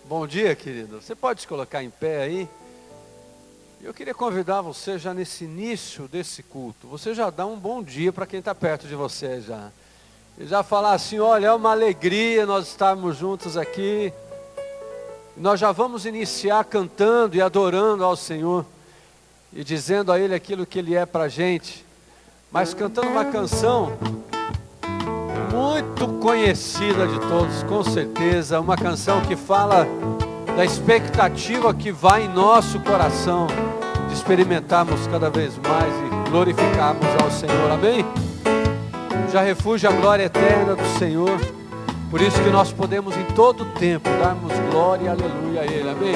Bom dia, querido. Você pode se colocar em pé aí? Eu queria convidar você já nesse início desse culto. Você já dá um bom dia para quem está perto de você já. E já falar assim, olha, é uma alegria nós estarmos juntos aqui. Nós já vamos iniciar cantando e adorando ao Senhor. E dizendo a Ele aquilo que Ele é para a gente. Mas cantando uma canção muito conhecida de todos, com certeza. Uma canção que fala da expectativa que vai em nosso coração de experimentarmos cada vez mais e glorificarmos ao Senhor, amém? Já refúgio a glória eterna do Senhor, por isso que nós podemos em todo tempo darmos glória e aleluia a Ele, amém?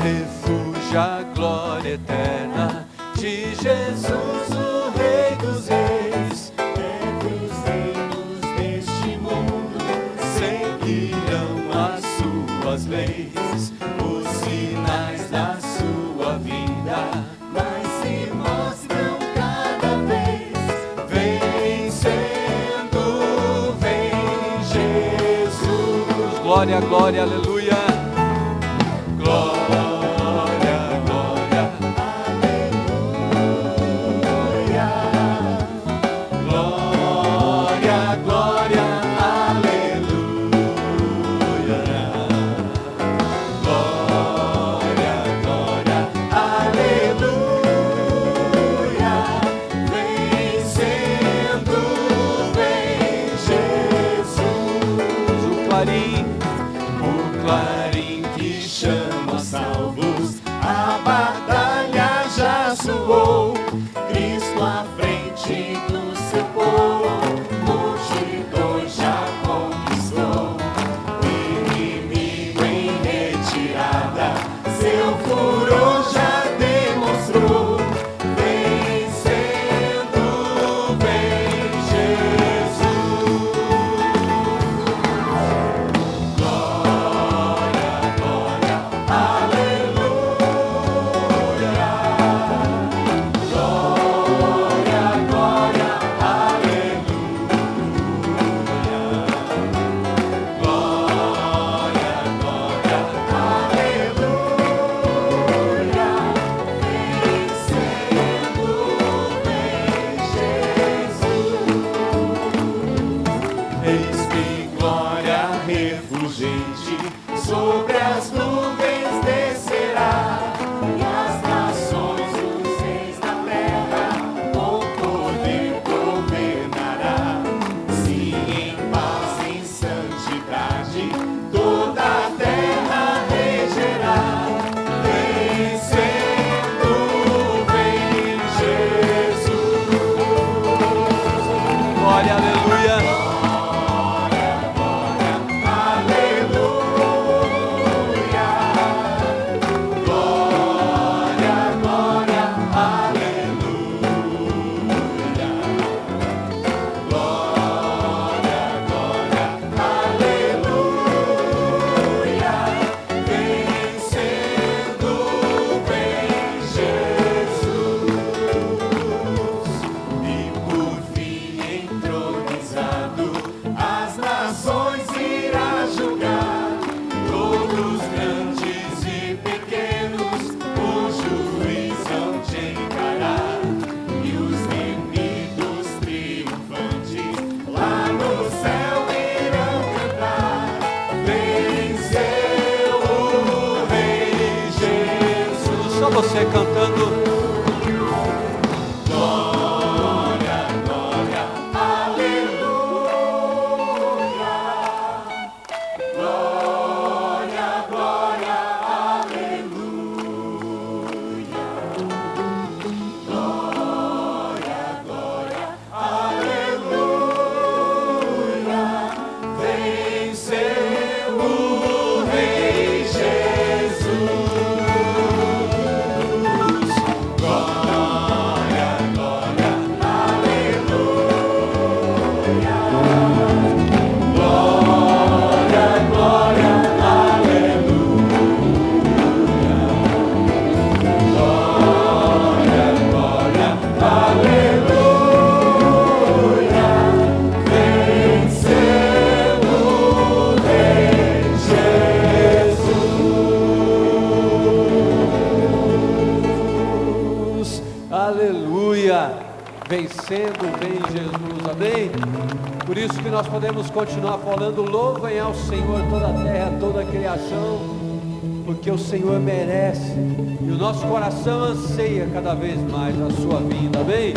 Refúgio a glória eterna de Jesus, o Rei dos Reis. Leis, os sinais da sua vida, mas se mostram cada vez, vencendo, vem Jesus. Glória, glória, aleluia. Glória. Cristo à frente do seu povo, multidões já conquistou. Inimigo em retirada, seu furor já demonstrou. Vencendo, vem Jesus. Glória, glória, aleluia. Sobre as nuvens descerá, e as nações, os reis da terra, com poder governará. Sim, em paz, em santidade, toda a terra regerá. Vencendo, vem Jesus. Glória, aleluia. Você cantando. Glória, glória, aleluia. Glória, glória, aleluia. Glória, glória, aleluia. Venceu o Rei Jesus. crescendo bem em Jesus, amém? Por isso que nós podemos continuar falando, louvem ao Senhor toda a terra, toda a criação, porque o Senhor merece, e o nosso coração anseia cada vez mais a sua vinda, amém?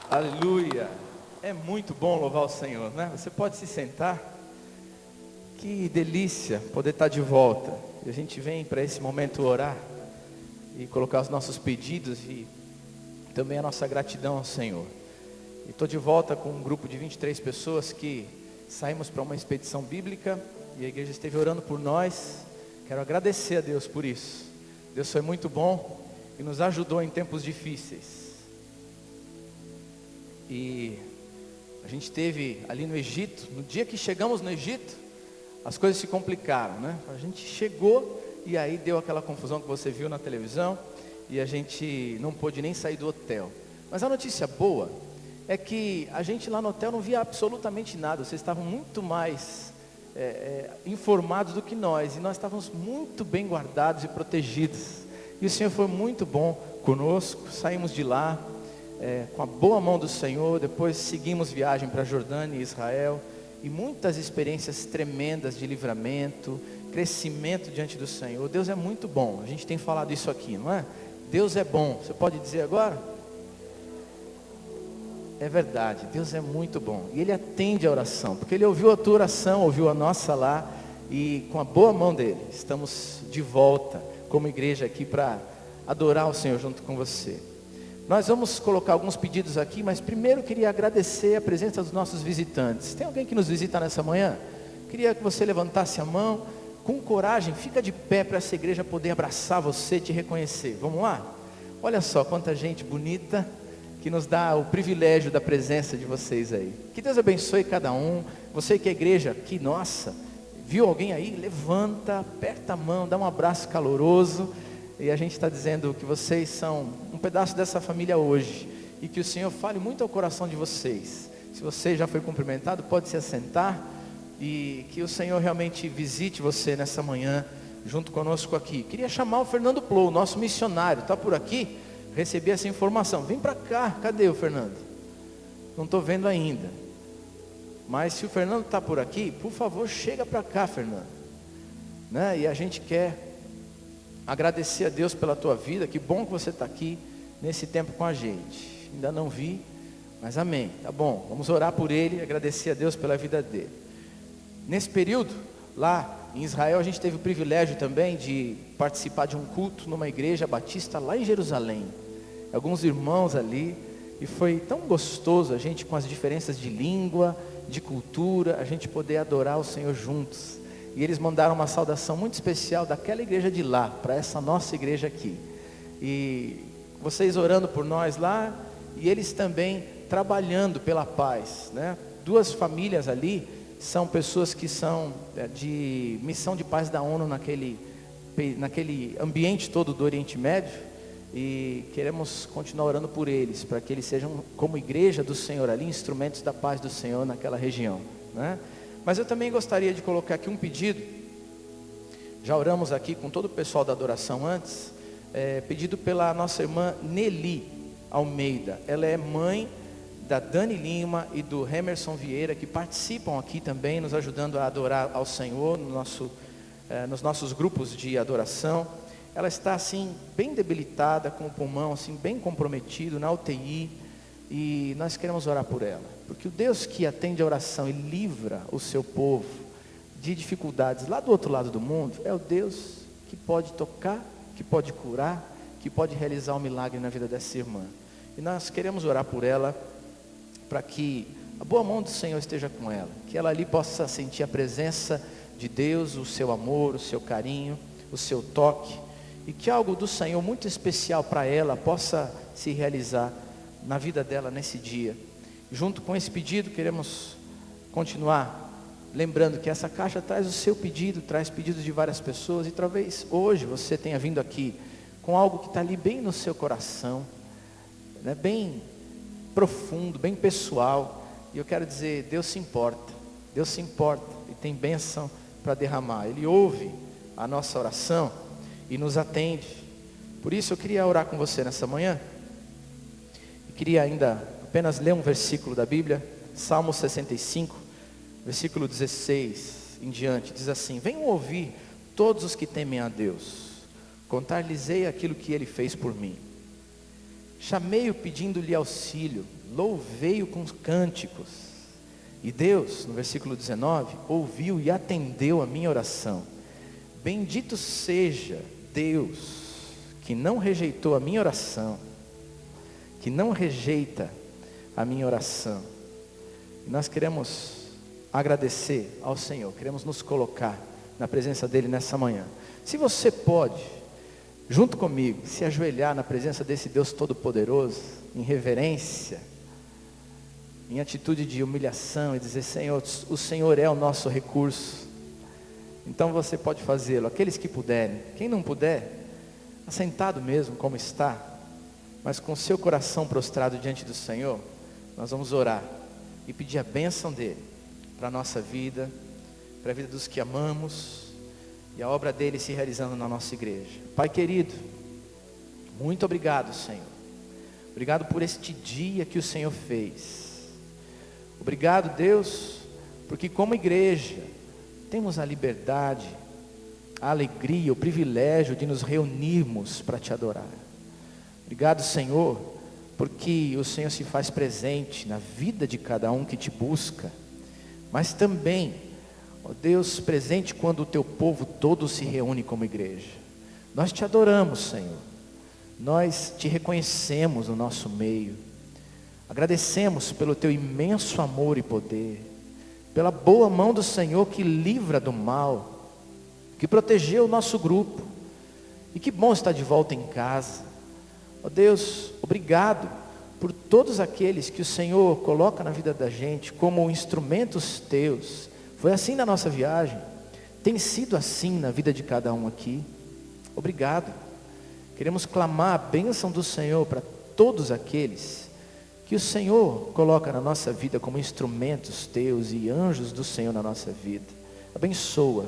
Aleluia, é muito bom louvar o Senhor, né? Você pode se sentar. Que delícia poder estar de volta. E a gente vem para esse momento orar e colocar os nossos pedidos e também a nossa gratidão ao Senhor. E estou de volta com um grupo de 23 pessoas que saímos para uma expedição bíblica e a igreja esteve orando por nós. Quero agradecer a Deus por isso. Deus foi muito bom e nos ajudou em tempos difíceis. E a gente esteve ali no Egito. No dia que chegamos no Egito, as coisas se complicaram, né? A gente chegou e aí deu aquela confusão que você viu na televisão e a gente não pôde nem sair do hotel. Mas a notícia boa é que a gente lá no hotel não via absolutamente nada. Vocês estavam muito mais informados do que nós, e nós estávamos muito bem guardados e protegidos. E o Senhor foi muito bom conosco. Saímos de lá com a boa mão do Senhor. Depois seguimos viagem para Jordânia e Israel, e muitas experiências tremendas de livramento, crescimento diante do Senhor. Deus é muito bom. A gente tem falado isso aqui, não é? Deus é bom. Você pode dizer agora? É verdade, Deus é muito bom. E Ele atende a oração, porque Ele ouviu a tua oração, ouviu a nossa lá. E com a boa mão dEle, estamos de volta como igreja aqui para adorar o Senhor junto com você. Nós vamos colocar alguns pedidos aqui, mas primeiro queria agradecer a presença dos nossos visitantes. Tem alguém que nos visita nessa manhã? Queria que você levantasse a mão, com coragem, fica de pé para essa igreja poder abraçar você, te reconhecer. Vamos lá? Olha só quanta gente bonita que nos dá o privilégio da presença de vocês aí. Que Deus abençoe cada um. Você que é igreja aqui, nossa, viu alguém aí? Levanta, aperta a mão, dá um abraço caloroso. E a gente está dizendo que vocês são um pedaço dessa família hoje. E que o Senhor fale muito ao coração de vocês. Se você já foi cumprimentado, pode se assentar. E que o Senhor realmente visite você nessa manhã, junto conosco aqui. Queria chamar o Fernando Plou, nosso missionário. Está por aqui? Recebi essa informação. Vem para cá. Cadê o Fernando? Não estou vendo ainda. Mas se o Fernando está por aqui, por favor, chega para cá, Fernando. Né? E a gente quer agradecer a Deus pela tua vida. Que bom que você está aqui nesse tempo com a gente. Ainda não vi, mas amém. Tá bom, vamos orar por ele e agradecer a Deus pela vida dele. Nesse período, lá em Israel, a gente teve o privilégio também de participar de um culto numa igreja batista lá em Jerusalém. Alguns irmãos ali, e foi tão gostoso a gente, com as diferenças de língua, de cultura, a gente poder adorar o Senhor juntos. E eles mandaram uma saudação muito especial daquela igreja de lá, para essa nossa igreja aqui. E vocês orando por nós lá, e eles também trabalhando pela paz, né? 2 famílias ali, são pessoas que são de missão de paz da ONU naquele ambiente todo do Oriente Médio, e queremos continuar orando por eles, para que eles sejam, como igreja do Senhor ali, instrumentos da paz do Senhor naquela região, né? Mas eu também gostaria de colocar aqui um pedido. Já oramos aqui com todo o pessoal da adoração antes, pedido pela nossa irmã Nelly Almeida. Ela é mãe da Dani Lima e do Emerson Vieira, que participam aqui também, nos ajudando a adorar ao Senhor nos nossos grupos de adoração. Ela está assim, bem debilitada, com o pulmão assim, bem comprometido, na UTI, e nós queremos orar por ela, porque o Deus que atende a oração e livra o seu povo de dificuldades lá do outro lado do mundo, é o Deus que pode tocar, que pode curar, que pode realizar um milagre na vida dessa irmã. E nós queremos orar por ela, para que a boa mão do Senhor esteja com ela, que ela ali possa sentir a presença de Deus, o seu amor, o seu carinho, o seu toque, e que algo do Senhor muito especial para ela possa se realizar na vida dela nesse dia. Junto com esse pedido, queremos continuar lembrando que essa caixa traz o seu pedido, traz pedidos de várias pessoas, e talvez hoje você tenha vindo aqui com algo que está ali bem no seu coração, né, bem profundo, bem pessoal, e eu quero dizer, Deus se importa e tem bênção para derramar. Ele ouve a nossa oração e nos atende. Por isso eu queria orar com você nessa manhã, e queria ainda apenas ler um versículo da Bíblia, Salmo 65, versículo 16 em diante, diz assim: venham ouvir todos os que temem a Deus, contar-lhes-ei aquilo que Ele fez por mim. Chamei-o pedindo-lhe auxílio, louvei-o com cânticos. E Deus, no versículo 19, ouviu e atendeu a minha oração. Bendito seja Deus, que não rejeitou a minha oração, que não rejeita a minha oração. E nós queremos agradecer ao Senhor, queremos nos colocar na presença dEle nessa manhã. Se você pode, junto comigo, se ajoelhar na presença desse Deus Todo-Poderoso, em reverência, em atitude de humilhação, e dizer: Senhor, o Senhor é o nosso recurso. Então você pode fazê-lo, aqueles que puderem. Quem não puder, assentado mesmo como está, mas com seu coração prostrado diante do Senhor, nós vamos orar e pedir a bênção dEle para a nossa vida, para a vida dos que amamos, e a obra dEle se realizando na nossa igreja. Pai querido, muito obrigado, Senhor. Obrigado por este dia que o Senhor fez. Obrigado, Deus, porque como igreja temos a liberdade, a alegria, o privilégio de nos reunirmos para Te adorar. Obrigado, Senhor, porque o Senhor se faz presente na vida de cada um que te busca, mas também, ó Deus, presente quando o teu povo todo se reúne como igreja. Nós te adoramos, Senhor, nós te reconhecemos no nosso meio, agradecemos pelo teu imenso amor e poder, pela boa mão do Senhor que livra do mal, que protegeu o nosso grupo, e que bom estar de volta em casa. Ó Deus, obrigado por todos aqueles que o Senhor coloca na vida da gente como instrumentos teus. Foi assim na nossa viagem, tem sido assim na vida de cada um aqui. Obrigado. Queremos clamar a bênção do Senhor para todos aqueles que o Senhor coloca na nossa vida como instrumentos teus e anjos do Senhor na nossa vida. Abençoa.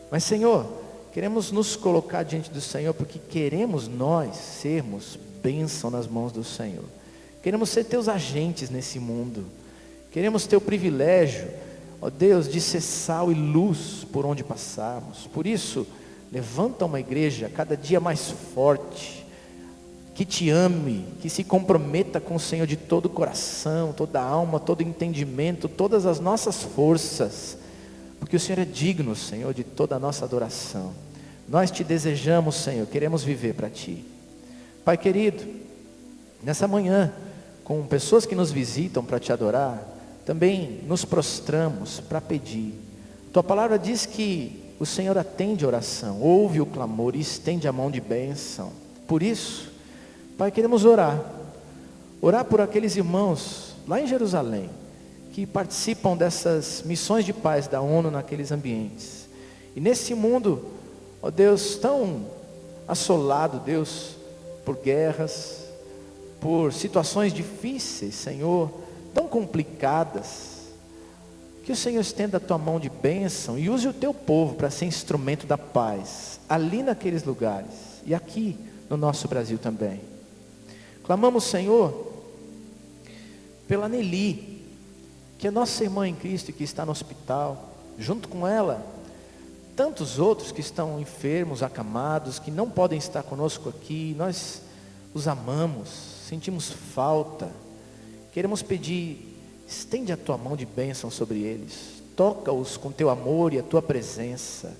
Mas, Senhor, queremos nos colocar diante do Senhor porque queremos nós sermos bênção nas mãos do Senhor. Queremos ser teus agentes nesse mundo. Queremos ter o privilégio, ó Deus, de ser sal e luz por onde passarmos. Por isso, levanta uma igreja cada dia mais forte, que te ame, que se comprometa com o Senhor de todo o coração, toda a alma, todo o entendimento, todas as nossas forças, porque o Senhor é digno, Senhor, de toda a nossa adoração. Nós te desejamos, Senhor, queremos viver para ti. Pai querido, nessa manhã, com pessoas que nos visitam para te adorar, também nos prostramos para pedir. Tua palavra diz que o Senhor atende a oração, ouve o clamor e estende a mão de bênção. Por isso, Pai, queremos orar por aqueles irmãos lá em Jerusalém, que participam dessas missões de paz da ONU naqueles ambientes. E nesse mundo, ó Deus, tão assolado, Deus, por guerras, por situações difíceis, Senhor, tão complicadas, que o Senhor estenda a tua mão de bênção e use o teu povo para ser instrumento da paz, ali naqueles lugares, e aqui no nosso Brasil também. Clamamos, Senhor, pela Nelly, que é nossa irmã em Cristo e que está no hospital, junto com ela, tantos outros que estão enfermos, acamados, que não podem estar conosco aqui. Nós os amamos, sentimos falta, queremos pedir, estende a tua mão de bênção sobre eles, toca-os com teu amor e a tua presença.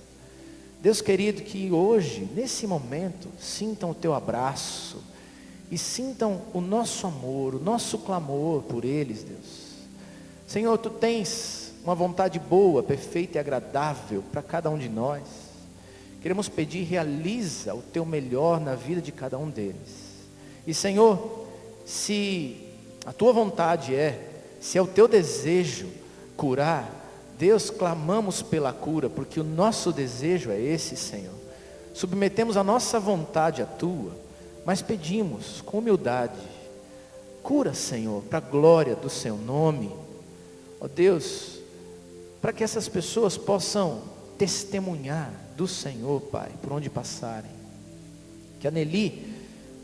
Deus querido, que hoje, nesse momento, sintam o teu abraço, e sintam o nosso amor, o nosso clamor por eles, Deus. Senhor, tu tens uma vontade boa, perfeita e agradável para cada um de nós. Queremos pedir, realiza o teu melhor na vida de cada um deles. E Senhor, se a tua vontade se é o teu desejo curar, Deus, clamamos pela cura, porque o nosso desejo é esse, Senhor. Submetemos a nossa vontade à tua, mas pedimos com humildade, cura, Senhor, para a glória do seu nome, ó Deus, para que essas pessoas possam testemunhar do Senhor, Pai, por onde passarem. Que a Nelly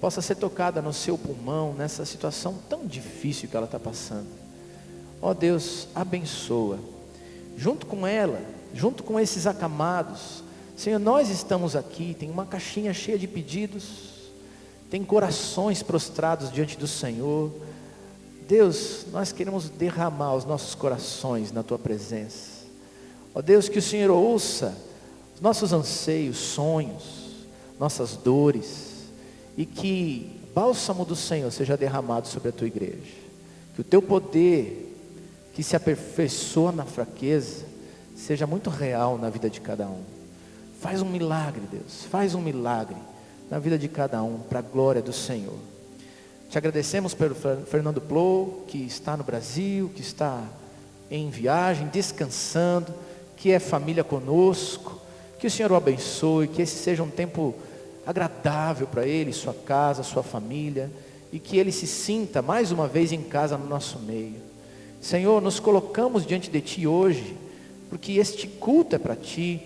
possa ser tocada no seu pulmão, nessa situação tão difícil que ela está passando. Ó Deus, abençoa, junto com ela, junto com esses acamados. Senhor, nós estamos aqui, tem uma caixinha cheia de pedidos, tem corações prostrados diante do Senhor. Deus, nós queremos derramar os nossos corações na tua presença. Ó Deus, que o Senhor ouça os nossos anseios, sonhos, nossas dores, e que bálsamo do Senhor seja derramado sobre a tua igreja. Que o teu poder, que se aperfeiçoa na fraqueza, seja muito real na vida de cada um. Faz um milagre, Deus, faz um milagre na vida de cada um, para a glória do Senhor. Te agradecemos pelo Fernando Plou, que está no Brasil, que está em viagem, descansando, que é família conosco. Que o Senhor o abençoe, que esse seja um tempo agradável para ele, sua casa, sua família, e que ele se sinta mais uma vez em casa no nosso meio. Senhor, nos colocamos diante de ti hoje, porque este culto é para ti,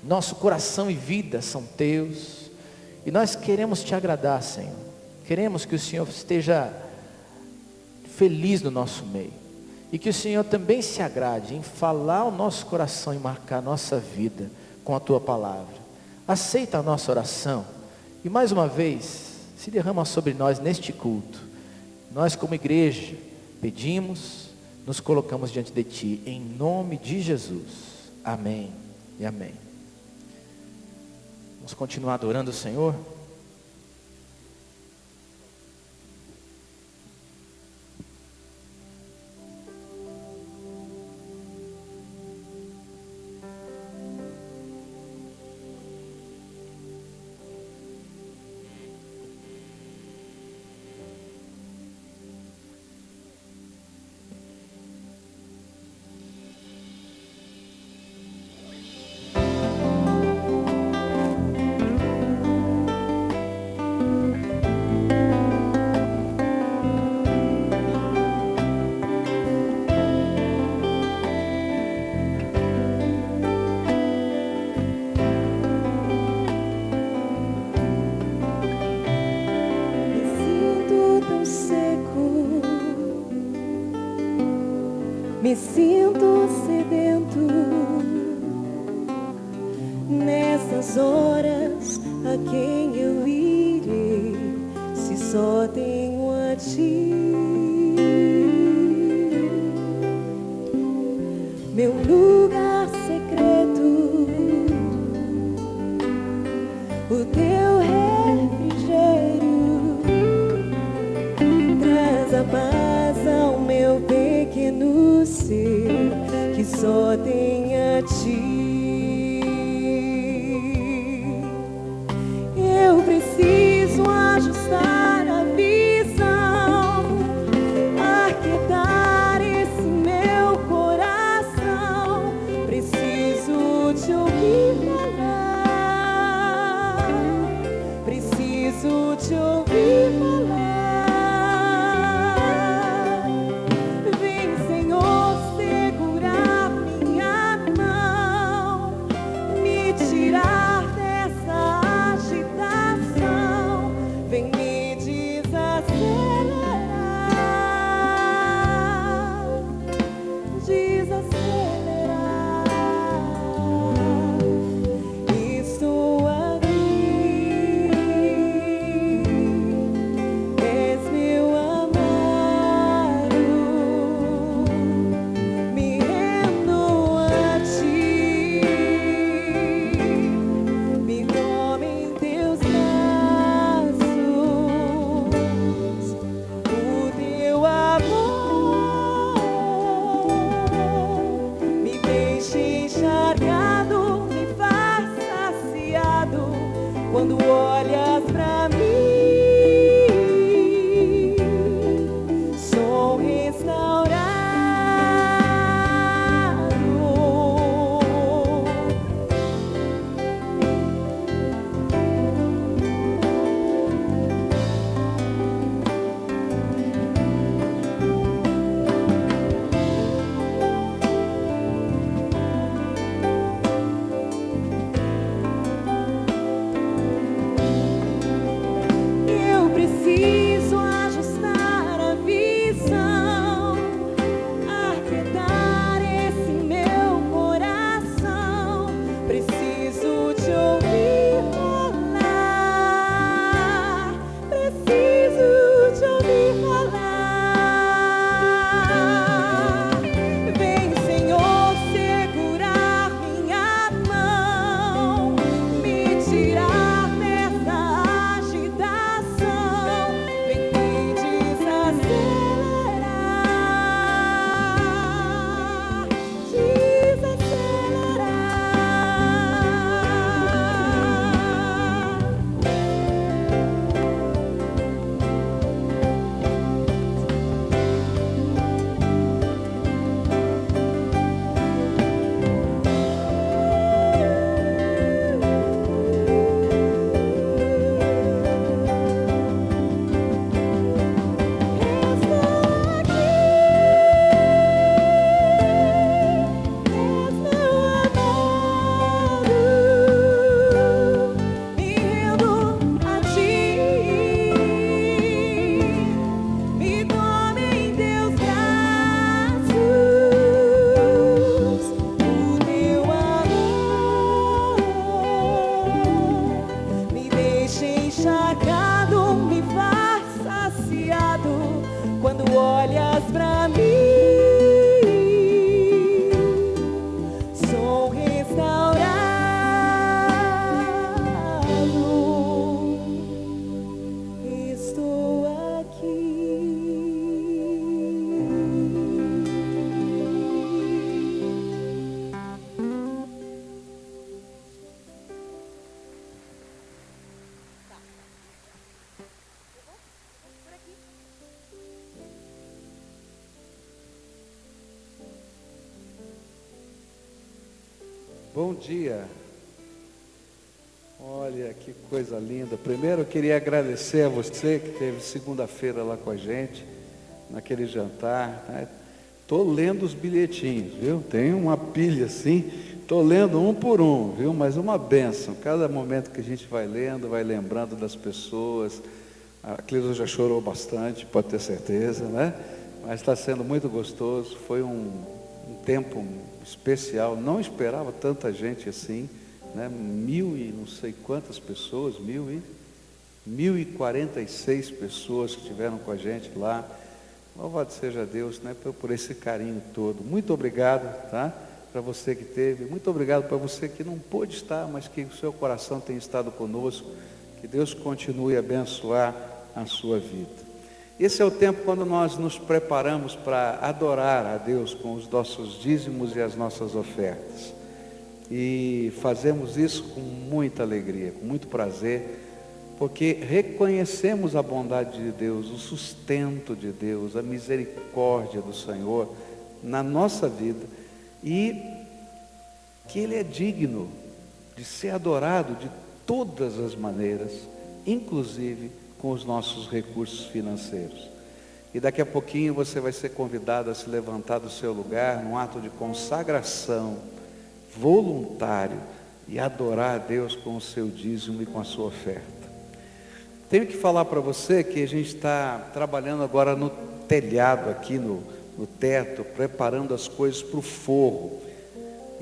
nosso coração e vida são teus, e nós queremos te agradar, Senhor. Queremos que o Senhor esteja feliz no nosso meio, e que o Senhor também se agrade em falar o nosso coração e marcar a nossa vida com a tua palavra. Aceita a nossa oração, e mais uma vez, se derrama sobre nós neste culto. Nós como igreja pedimos, nos colocamos diante de Ti, em nome de Jesus. Amém e amém. Vamos continuar adorando o Senhor. Me sinto sedento nessas horas. A quem eu irei se só tenho a Ti? Meu lugar secreto, o Teu refrigério traz a paz ao meu pequeno ser que só tem a Ti. Eu preciso ajustar a visão, aquietar esse meu coração. Preciso Te ouvir falar, preciso Te ouvir falar. Quando olhas pra mim, sou restaurado. Preciso ajustar a visão, aquietar esse meu coração. Preciso Te ouvir falar, preciso Te ouvir falar. Vem, Senhor, segurar minha mão, me tirar dessa agitação. Desacelerar. Bom dia. Olha que coisa linda. Primeiro eu queria agradecer a você que esteve segunda-feira lá com a gente, naquele jantar. Estou lendo os bilhetinhos, viu? Tem uma pilha assim, estou lendo um por um, viu? Mas uma bênção. Cada momento que a gente vai lendo, vai lembrando das pessoas. A Cleusa já chorou bastante, pode ter certeza, né? Mas está sendo muito gostoso. Foi um tempo especial. Não esperava tanta gente assim, né? 1.000 e não sei quantas pessoas, 1.046 pessoas que estiveram com a gente lá. Louvado seja Deus, né, por esse carinho todo. Muito obrigado, tá? Para você que teve. Muito obrigado para você que não pôde estar, mas que o seu coração tem estado conosco. Que Deus continue a abençoar a sua vida. Esse é o tempo quando nós nos preparamos para adorar a Deus com os nossos dízimos e as nossas ofertas. E fazemos isso com muita alegria, com muito prazer, porque reconhecemos a bondade de Deus, o sustento de Deus, a misericórdia do Senhor na nossa vida, e que Ele é digno de ser adorado de todas as maneiras, inclusive com os nossos recursos financeiros. E daqui a pouquinho você vai ser convidado a se levantar do seu lugar, num ato de consagração voluntário, e adorar a Deus com o seu dízimo e com a sua oferta. Tenho que falar para você que a gente está trabalhando agora no telhado, aqui no teto, preparando as coisas para o forro.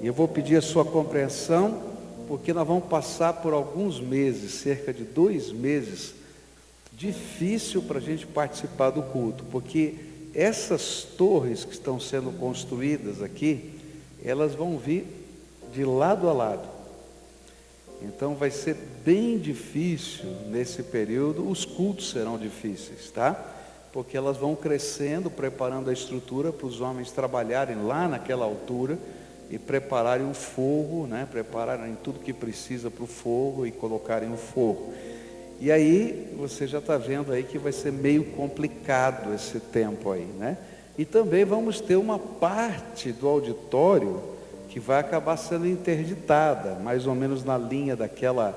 E eu vou pedir a sua compreensão, porque nós vamos passar por alguns meses, cerca de 2 meses, difícil para a gente participar do culto, porque essas torres que estão sendo construídas aqui, elas vão vir de lado a lado. Então vai ser bem difícil nesse período, os cultos serão difíceis, tá? Porque elas vão crescendo, preparando a estrutura para os homens trabalharem lá naquela altura e prepararem o fogo, né? Prepararem tudo que precisa para o fogo e colocarem o fogo. E aí você já está vendo aí que vai ser meio complicado esse tempo aí, né? E também vamos ter uma parte do auditório que vai acabar sendo interditada, mais ou menos na linha daquela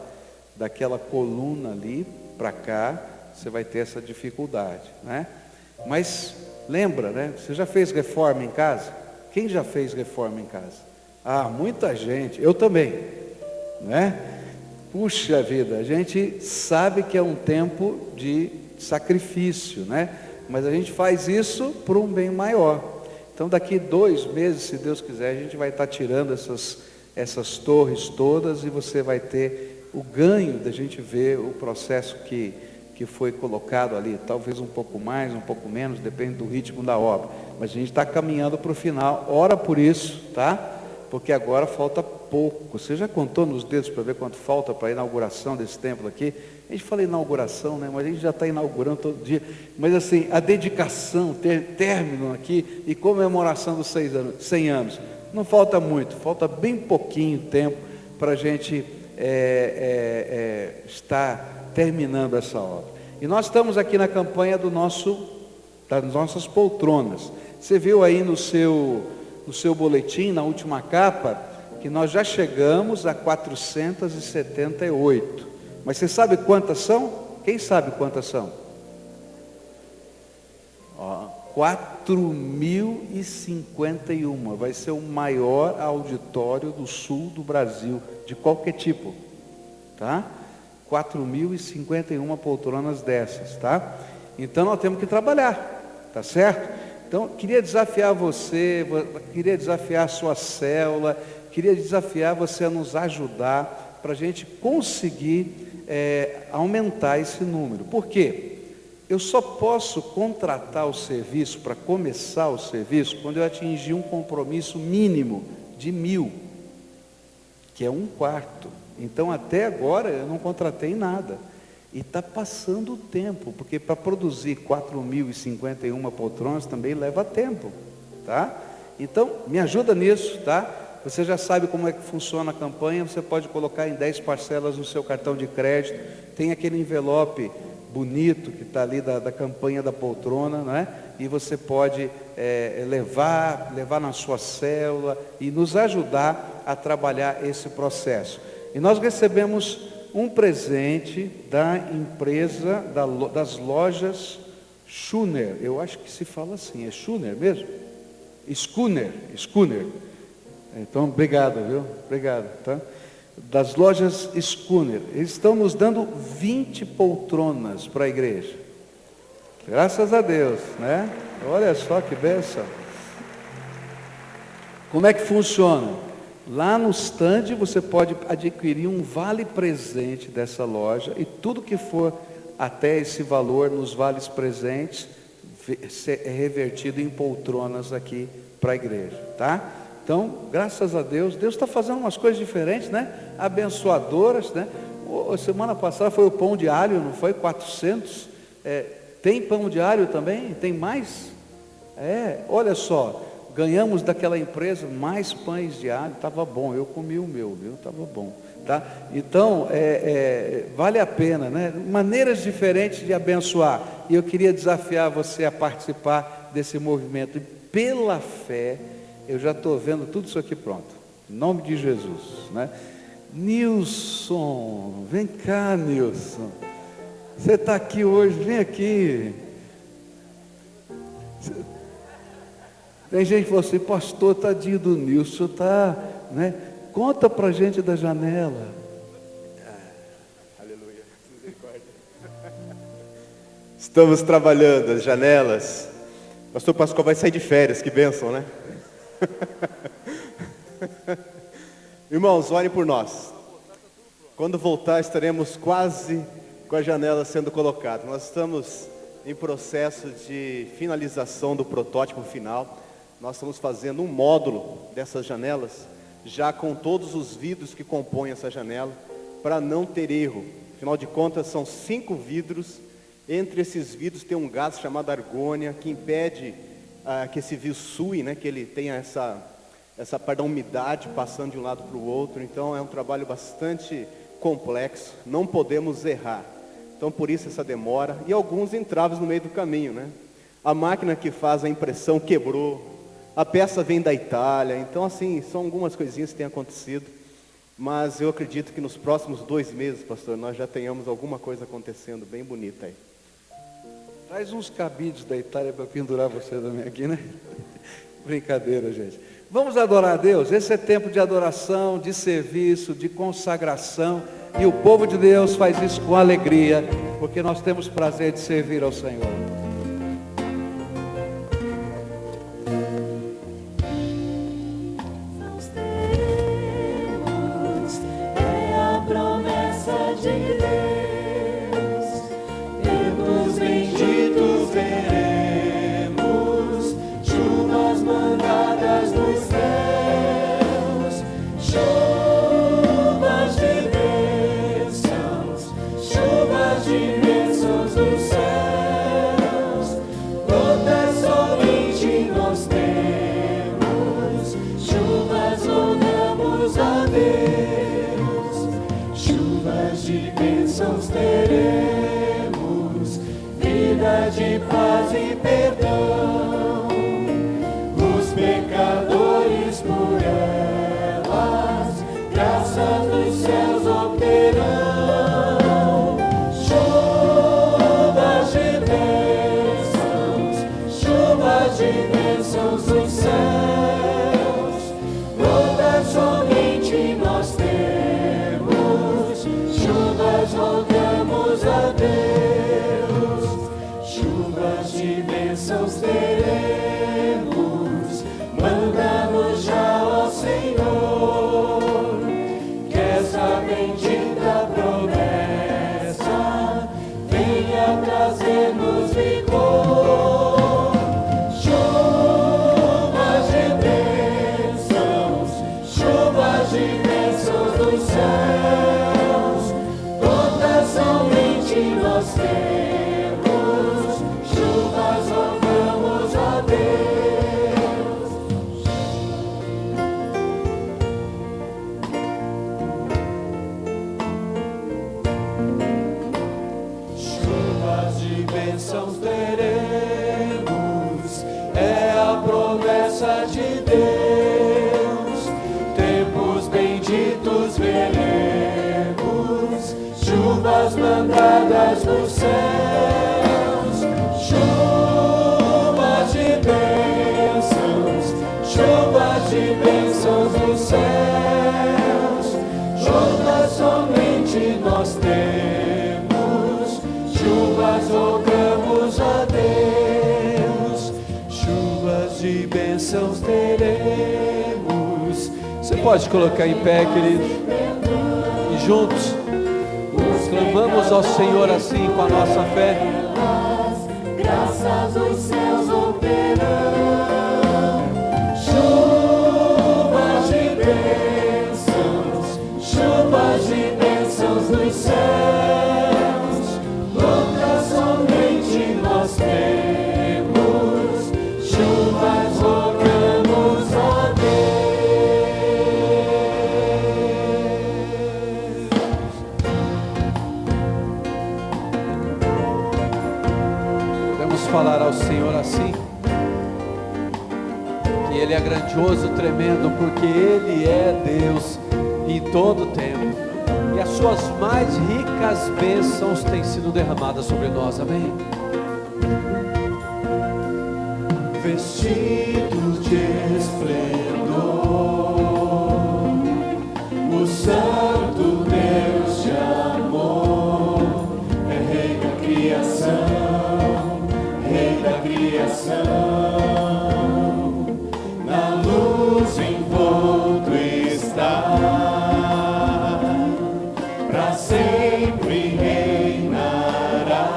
coluna ali para cá, você vai ter essa dificuldade, né? Mas lembra, né? Você já fez reforma em casa? Quem já fez reforma em casa? Ah, muita gente, eu também, né? Puxa vida, a gente sabe que é um tempo de sacrifício, né? Mas a gente faz isso por um bem maior. Então daqui 2 meses, se Deus quiser, a gente vai estar tirando essas torres todas, e você vai ter o ganho da gente ver o processo que foi colocado ali, talvez um pouco mais, um pouco menos, depende do ritmo da obra. Mas a gente está caminhando para o final, ora por isso, tá? Porque agora falta pouco. Você já contou nos dedos para ver quanto falta para a inauguração desse templo aqui? A gente fala inauguração, né? Mas a gente já está inaugurando todo dia. Mas assim, a dedicação, término aqui e comemoração dos 100 anos, não falta muito, falta bem pouquinho tempo para a gente estar terminando essa obra. E nós estamos aqui na campanha das nossas poltronas. Você viu aí no seu boletim, na última capa, que nós já chegamos a 478. Mas você sabe quantas são? Quem sabe quantas são? 4.051. Vai ser o maior auditório do sul do Brasil, de qualquer tipo, tá? 4.051 poltronas dessas, tá? Então nós temos que trabalhar, tá certo? Então queria desafiar você, queria desafiar a sua célula, queria desafiar você a nos ajudar para a gente conseguir aumentar esse número. Por quê? Eu só posso contratar o serviço, para começar o serviço, quando eu atingir um compromisso mínimo de 1.000, que é 1/4. Então até agora eu não contratei nada. E está passando o tempo, porque para produzir 4.051 poltronas também leva tempo, tá? Então me ajuda nisso, tá? Você já sabe como é que funciona a campanha. Você pode colocar em 10 parcelas no seu cartão de crédito. Tem aquele envelope bonito que está ali da campanha da poltrona, não é? E você pode levar na sua célula e nos ajudar a trabalhar esse processo. E nós recebemos um presente da empresa, das lojas Schuner. Eu acho que se fala assim, é Schuner mesmo? Schooner. Então, obrigado, viu? Obrigado, tá? Das lojas Schooner. Eles estão nos dando 20 poltronas para a igreja. Graças a Deus, né? Olha só que bênção. Como é que funciona? Lá no stand você pode adquirir um vale presente dessa loja e tudo que for até esse valor nos vales presentes é revertido em poltronas aqui para a igreja, tá? Então, graças a Deus, Deus está fazendo umas coisas diferentes, né? Abençoadoras, né? Semana passada foi o pão de alho, não foi? 400. Tem pão de alho também? Tem mais? Olha só, ganhamos daquela empresa mais pães de alho, estava bom, eu comi o meu, viu? Estava bom, tá? Então, vale a pena, né? Maneiras diferentes de abençoar, e eu queria desafiar você a participar desse movimento, e pela fé, eu já estou vendo tudo isso aqui pronto, em nome de Jesus, né? Nilson, vem cá, Nilson, você está aqui hoje, vem aqui. Tem gente que falou assim, pastor, tadinho do Nilson, tá, né? Conta pra gente da janela. Aleluia, misericórdia. Estamos trabalhando as janelas. Pastor Pascoal vai sair de férias, que bênção, né? Irmãos, orem por nós. Quando voltar, estaremos quase com a janela sendo colocada. Nós estamos em processo de finalização do protótipo final. Nós estamos fazendo um módulo dessas janelas, já com todos os vidros que compõem essa janela, para não ter erro. Afinal de contas, são 5 vidros. Entre esses vidros tem um gás chamado argônia, que impede que esse vidro sue, né? Que ele tenha essa umidade passando de um lado para o outro. Então é um trabalho bastante complexo, não podemos errar. Então por isso essa demora, e alguns entraves no meio do caminho, né? A máquina que faz a impressão quebrou, a peça vem da Itália, então assim, são algumas coisinhas que têm acontecido, mas eu acredito que nos próximos 2 meses, pastor, nós já tenhamos alguma coisa acontecendo bem bonita aí. Traz uns cabides da Itália para pendurar você também aqui, né? Brincadeira, gente. Vamos adorar a Deus. Esse é tempo de adoração, de serviço, de consagração. E o povo de Deus faz isso com alegria, porque nós temos prazer de servir ao Senhor. Nós teremos a promessa de Deus. Tempos benditos veremos, chuvas mandadas dos céus, chuvas de bênçãos, chuvas de bênçãos dos céus. Gotas somente nós temos, chuvas louvamos a Deus, chuvas de bênçãos teremos, vida de paz e perdão. Os pecadores por elas, graças dos céus obterão. Chuvas de bênçãos, chuvas de bênçãos dos céus. Gotas somente nós temos, chuvas rogamos a Deus. Chuvas de bênçãos teremos, mandamos já ao Senhor, que essa bendita promessa venha trazer-nos vigor. Chuvas de bênçãos, chuvas de bênçãos dos céus. Gotas somente nós temos, chuvas louvamos a Deus. Chuvas derramadas dos céus, chuvas de bênçãos dos céus, chuvas somente nós temos, chuvas rogamos a Deus, chuvas de bênçãos teremos. Você pode colocar em pé, querido, e juntos clamamos ao Senhor assim com a nossa fé. Graças dos céus operam, chuvas de bênçãos dos céus, outras somente nós temos, chuvas rogamos a Podemos falar ao Senhor assim, que Ele é grandioso, tremendo, porque Ele é Deus em todo tempo, e as suas mais ricas bênçãos têm sido derramadas sobre nós, amém? Vestidos de esplendor, o Santo Deus te amou, é Rei da criação, Rei da criação, na luz envolto está, para sempre reinará,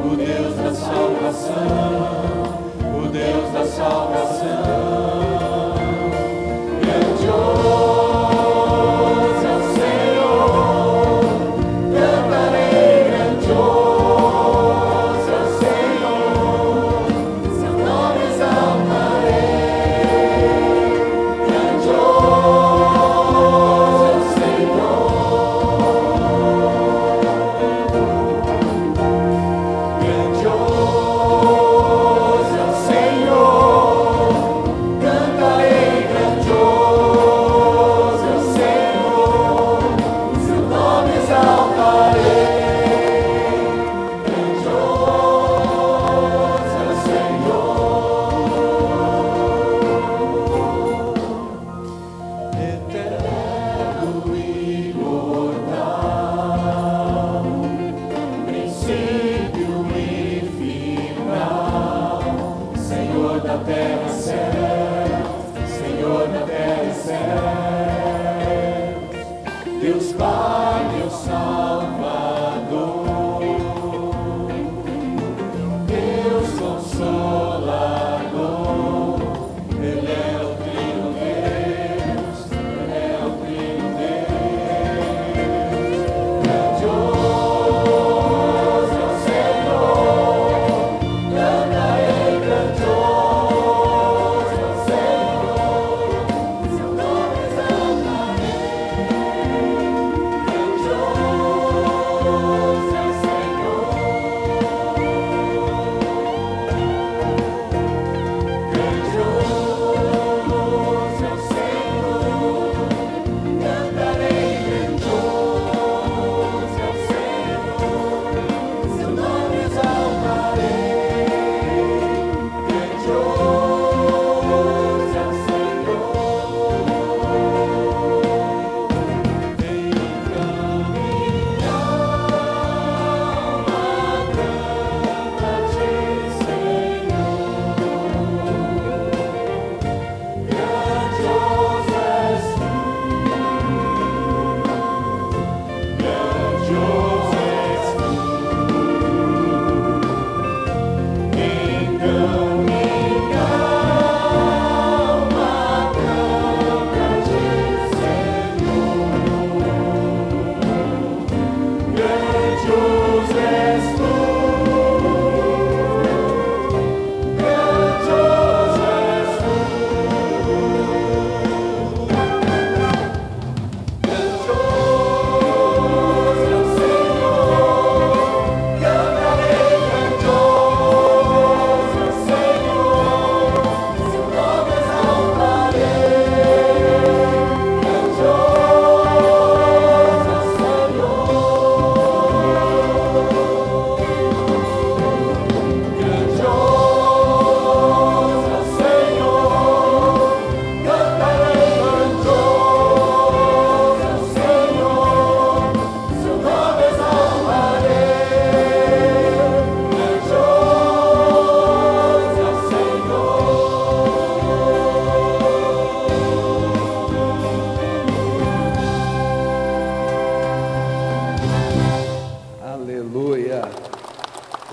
o Deus da salvação, o Deus da salvação. Grandioso é o Senhor, cantarei, grandioso é o Senhor, seu nome exaltarei, grandioso é o Senhor, grandioso é o Senhor, cantarei, grandioso é o Senhor, seu nome exaltarei, grandioso é o Senhor, eterno e imortal, princípio e final, Senhor da terra e céu, Senhor da terra e céu, Deus Pai, Deus Salvador, Deus Consolador, Ele é o Trino Deus, Ele é o Trino Deus, grandioso é o Senhor, cantarei, grandioso é o Senhor, seu nome exaltarei, grandioso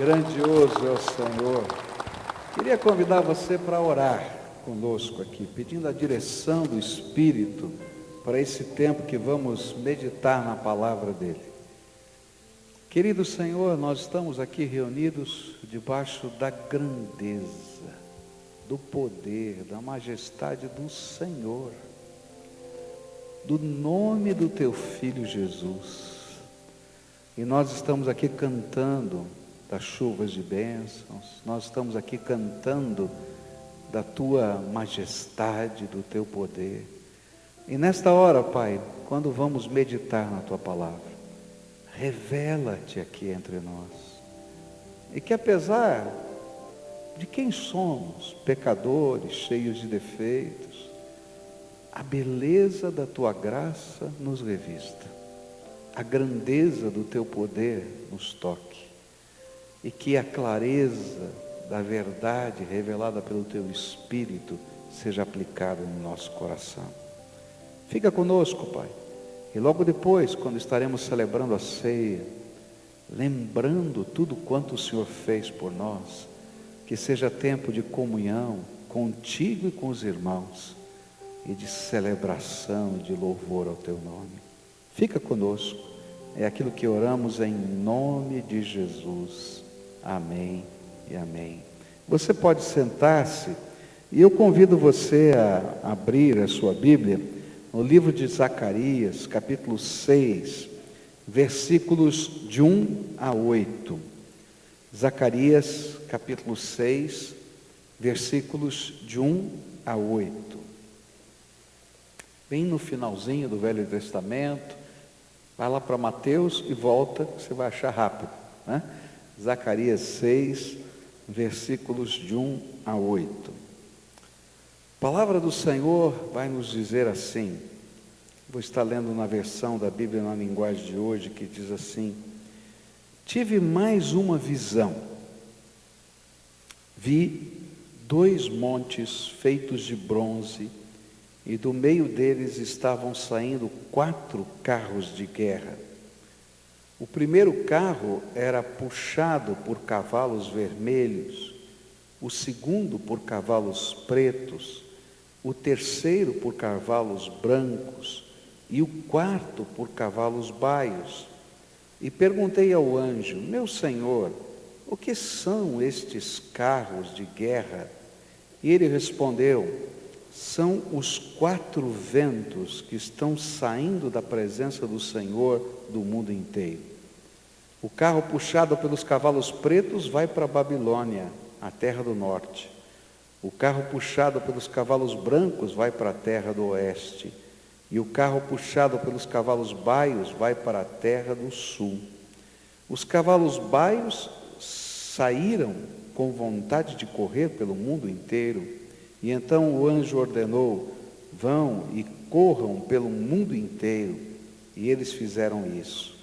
Grandioso é o Senhor. Queria convidar você para orar conosco aqui, pedindo a direção do Espírito para esse tempo que vamos meditar na palavra dele. Querido Senhor, nós estamos aqui reunidos debaixo da grandeza, do poder, da majestade do Senhor, do nome do teu Filho Jesus. E nós estamos aqui cantando das chuvas de bênçãos, nós estamos aqui cantando da tua majestade, do teu poder. E nesta hora, Pai, quando vamos meditar na tua palavra, revela-te aqui entre nós. E que apesar de quem somos, pecadores, cheios de defeitos, a beleza da tua graça nos revista, a grandeza do teu poder nos toque, e que a clareza da verdade revelada pelo teu Espírito seja aplicada no nosso coração. Fica conosco, Pai, e logo depois, quando estaremos celebrando a ceia, lembrando tudo quanto o Senhor fez por nós, que seja tempo de comunhão contigo e com os irmãos, e de celebração, de louvor ao teu nome. Fica conosco, é aquilo que oramos em nome de Jesus. Amém e amém. Você pode sentar-se, e eu convido você a abrir a sua Bíblia no livro de Zacarias, capítulo 6, versículos de 1 a 8. Zacarias, capítulo 6, versículos de 1 a 8. Bem no finalzinho do Velho Testamento, vai lá para Mateus e volta, você vai achar rápido, né? Zacarias 6, versículos de 1 a 8. A palavra do Senhor vai nos dizer assim, vou estar lendo na versão da Bíblia na linguagem de hoje, que diz assim: tive mais uma visão, vi 2 montes feitos de bronze, e do meio deles estavam saindo 4 carros de guerra. O primeiro carro era puxado por cavalos vermelhos, o segundo por cavalos pretos, o terceiro por cavalos brancos e o quarto por cavalos baios. E perguntei ao anjo: meu senhor, o que são estes carros de guerra? E ele respondeu: são os 4 ventos que estão saindo da presença do Senhor do mundo inteiro. O carro puxado pelos cavalos pretos vai para a Babilônia, a terra do norte. O carro puxado pelos cavalos brancos vai para a terra do oeste. E o carro puxado pelos cavalos baios vai para a terra do sul. Os cavalos baios saíram com vontade de correr pelo mundo inteiro. E então o anjo ordenou: vão e corram pelo mundo inteiro. E eles fizeram isso.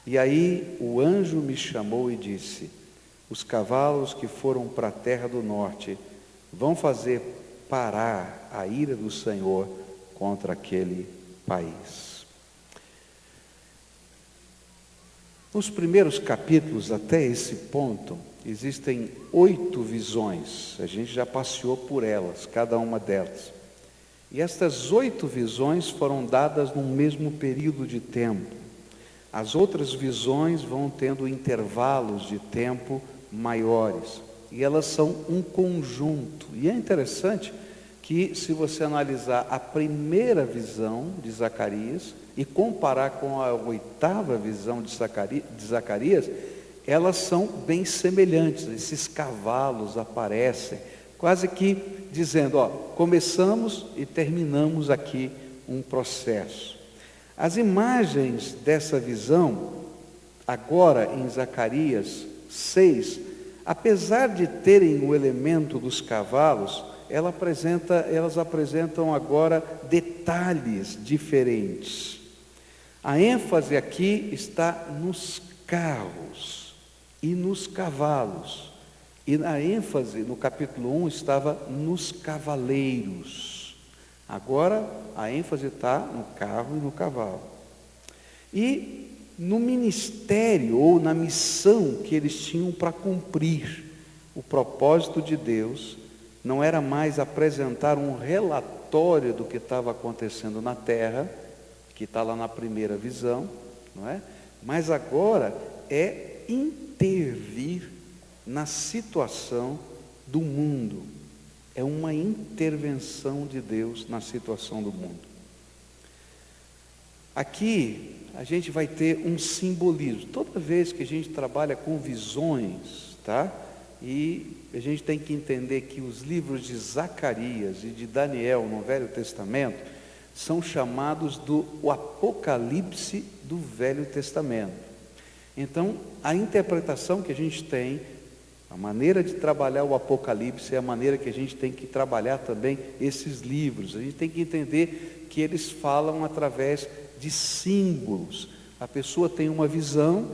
E aí o anjo me chamou e disse: os cavalos que foram para a terra do norte vão fazer parar a ira do Senhor contra aquele país. Nos primeiros capítulos, até esse ponto, existem 8 visões. A gente já passeou por elas, cada uma delas. E estas 8 visões foram dadas num mesmo período de tempo. As outras visões vão tendo intervalos de tempo maiores. E elas são um conjunto. E é interessante que, se você analisar a primeira visão de Zacarias e comparar com a 8ª visão de Zacarias, elas são bem semelhantes. Esses cavalos aparecem, quase que dizendo, começamos e terminamos aqui um processo. As imagens dessa visão, agora em Zacarias 6, apesar de terem o elemento dos cavalos, elas apresentam agora detalhes diferentes. A ênfase aqui está nos carros e nos cavalos. E a ênfase no capítulo 1 estava nos cavaleiros. Agora a ênfase está no carro e no cavalo. E no ministério ou na missão que eles tinham para cumprir. O propósito de Deus não era mais apresentar um relatório do que estava acontecendo na terra, que está lá na primeira visão, não é? Mas agora é intervir na situação do mundo. É uma intervenção de Deus na situação do mundo. Aqui a gente vai ter um simbolismo. Toda vez que a gente trabalha com visões, tá? E a gente tem que entender que os livros de Zacarias e de Daniel no Velho Testamento são chamados do Apocalipse do Velho Testamento. Então, a interpretação que a gente tem, a maneira de trabalhar o Apocalipse é a maneira que a gente tem que trabalhar também esses livros. A gente tem que entender que eles falam através de símbolos. A pessoa tem uma visão,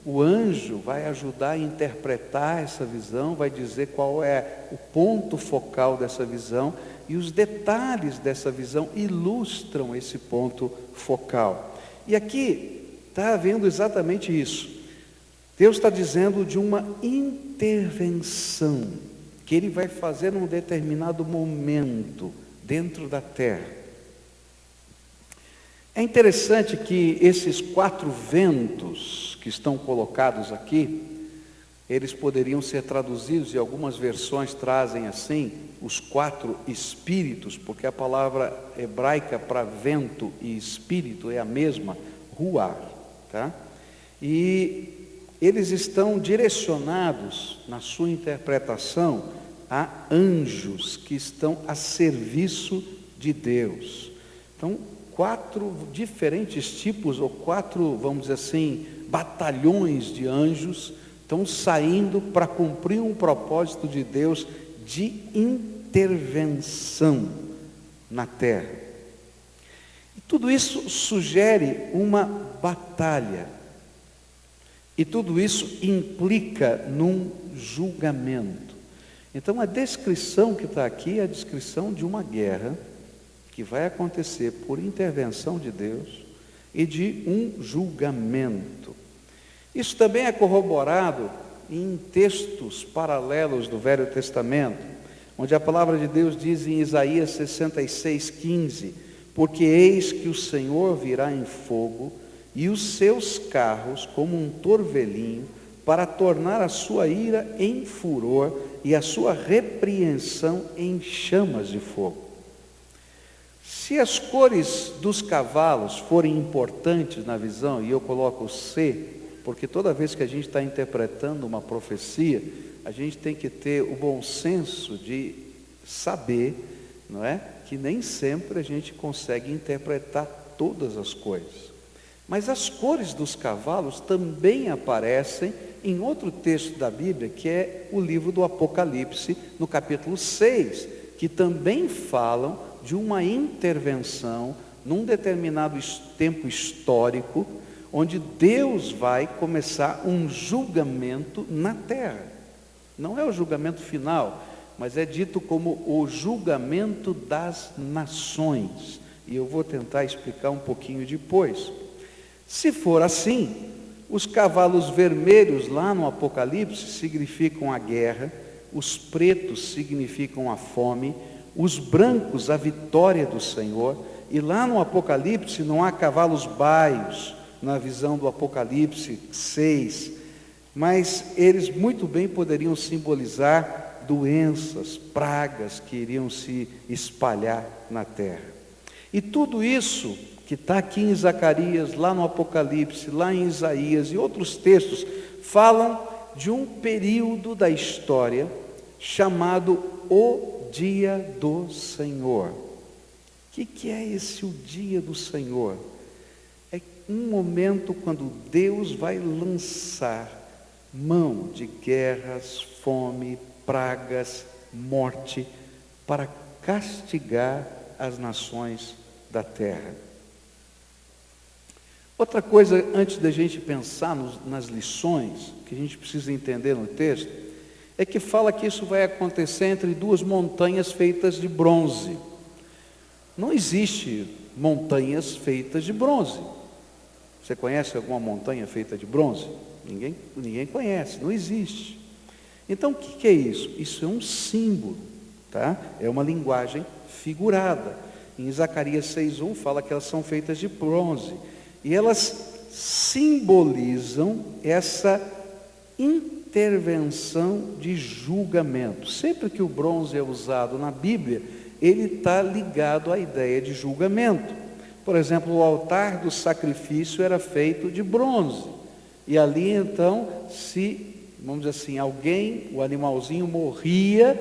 o anjo vai ajudar a interpretar essa visão, vai dizer qual é o ponto focal dessa visão, e os detalhes dessa visão ilustram esse ponto focal. E aqui está havendo exatamente isso. Deus está dizendo de uma intervenção que Ele vai fazer num determinado momento dentro da terra. É interessante que esses 4 ventos que estão colocados aqui, eles poderiam ser traduzidos, e algumas versões trazem assim, os 4 espíritos, porque a palavra hebraica para vento e espírito é a mesma, ruar, tá? E eles estão direcionados, na sua interpretação, a anjos que estão a serviço de Deus. Então, 4 diferentes tipos, ou 4, vamos dizer assim, batalhões de anjos estão saindo para cumprir um propósito de Deus de intervenção na terra. E tudo isso sugere uma batalha. E tudo isso implica num julgamento. Então a descrição que está aqui é a descrição de uma guerra que vai acontecer por intervenção de Deus e de um julgamento. Isso também é corroborado em textos paralelos do Velho Testamento, onde a palavra de Deus diz em Isaías 66:15: porque eis que o Senhor virá em fogo, e os seus carros como um torvelinho, para tornar a sua ira em furor e a sua repreensão em chamas de fogo. Se as cores dos cavalos forem importantes na visão, e eu coloco C, porque toda vez que a gente está interpretando uma profecia, a gente tem que ter o bom senso de saber, não é? Que nem sempre a gente consegue interpretar todas as coisas. Mas as cores dos cavalos também aparecem em outro texto da Bíblia, que é o livro do Apocalipse, no capítulo 6, que também falam de uma intervenção num determinado tempo histórico, onde Deus vai começar um julgamento na terra. Não é o julgamento final, mas é dito como o julgamento das nações. E eu vou tentar explicar um pouquinho depois. Se for assim, os cavalos vermelhos lá no Apocalipse significam a guerra, os pretos significam a fome, os brancos a vitória do Senhor, e lá no Apocalipse não há cavalos baios, na visão do Apocalipse 6, mas eles muito bem poderiam simbolizar doenças, pragas que iriam se espalhar na terra. E tudo isso que está aqui em Zacarias, lá no Apocalipse, lá em Isaías e outros textos, falam de um período da história chamado o Dia do Senhor. O que é esse o Dia do Senhor? É um momento quando Deus vai lançar mão de guerras, fome, pragas, morte, para castigar as nações da terra. Outra coisa, antes da gente pensar nas lições, que a gente precisa entender no texto, é que fala que isso vai acontecer entre 2 montanhas feitas de bronze. Não existe montanhas feitas de bronze. Você conhece alguma montanha feita de bronze? Ninguém conhece, não existe. Então o que é isso? Isso é um símbolo, tá? É uma linguagem figurada. Em Zacarias 6:1 fala que elas são feitas de bronze. E elas simbolizam essa intervenção de julgamento. Sempre que o bronze é usado na Bíblia, ele está ligado à ideia de julgamento. Por exemplo, o altar do sacrifício era feito de bronze. E ali então, vamos dizer assim, o animalzinho morria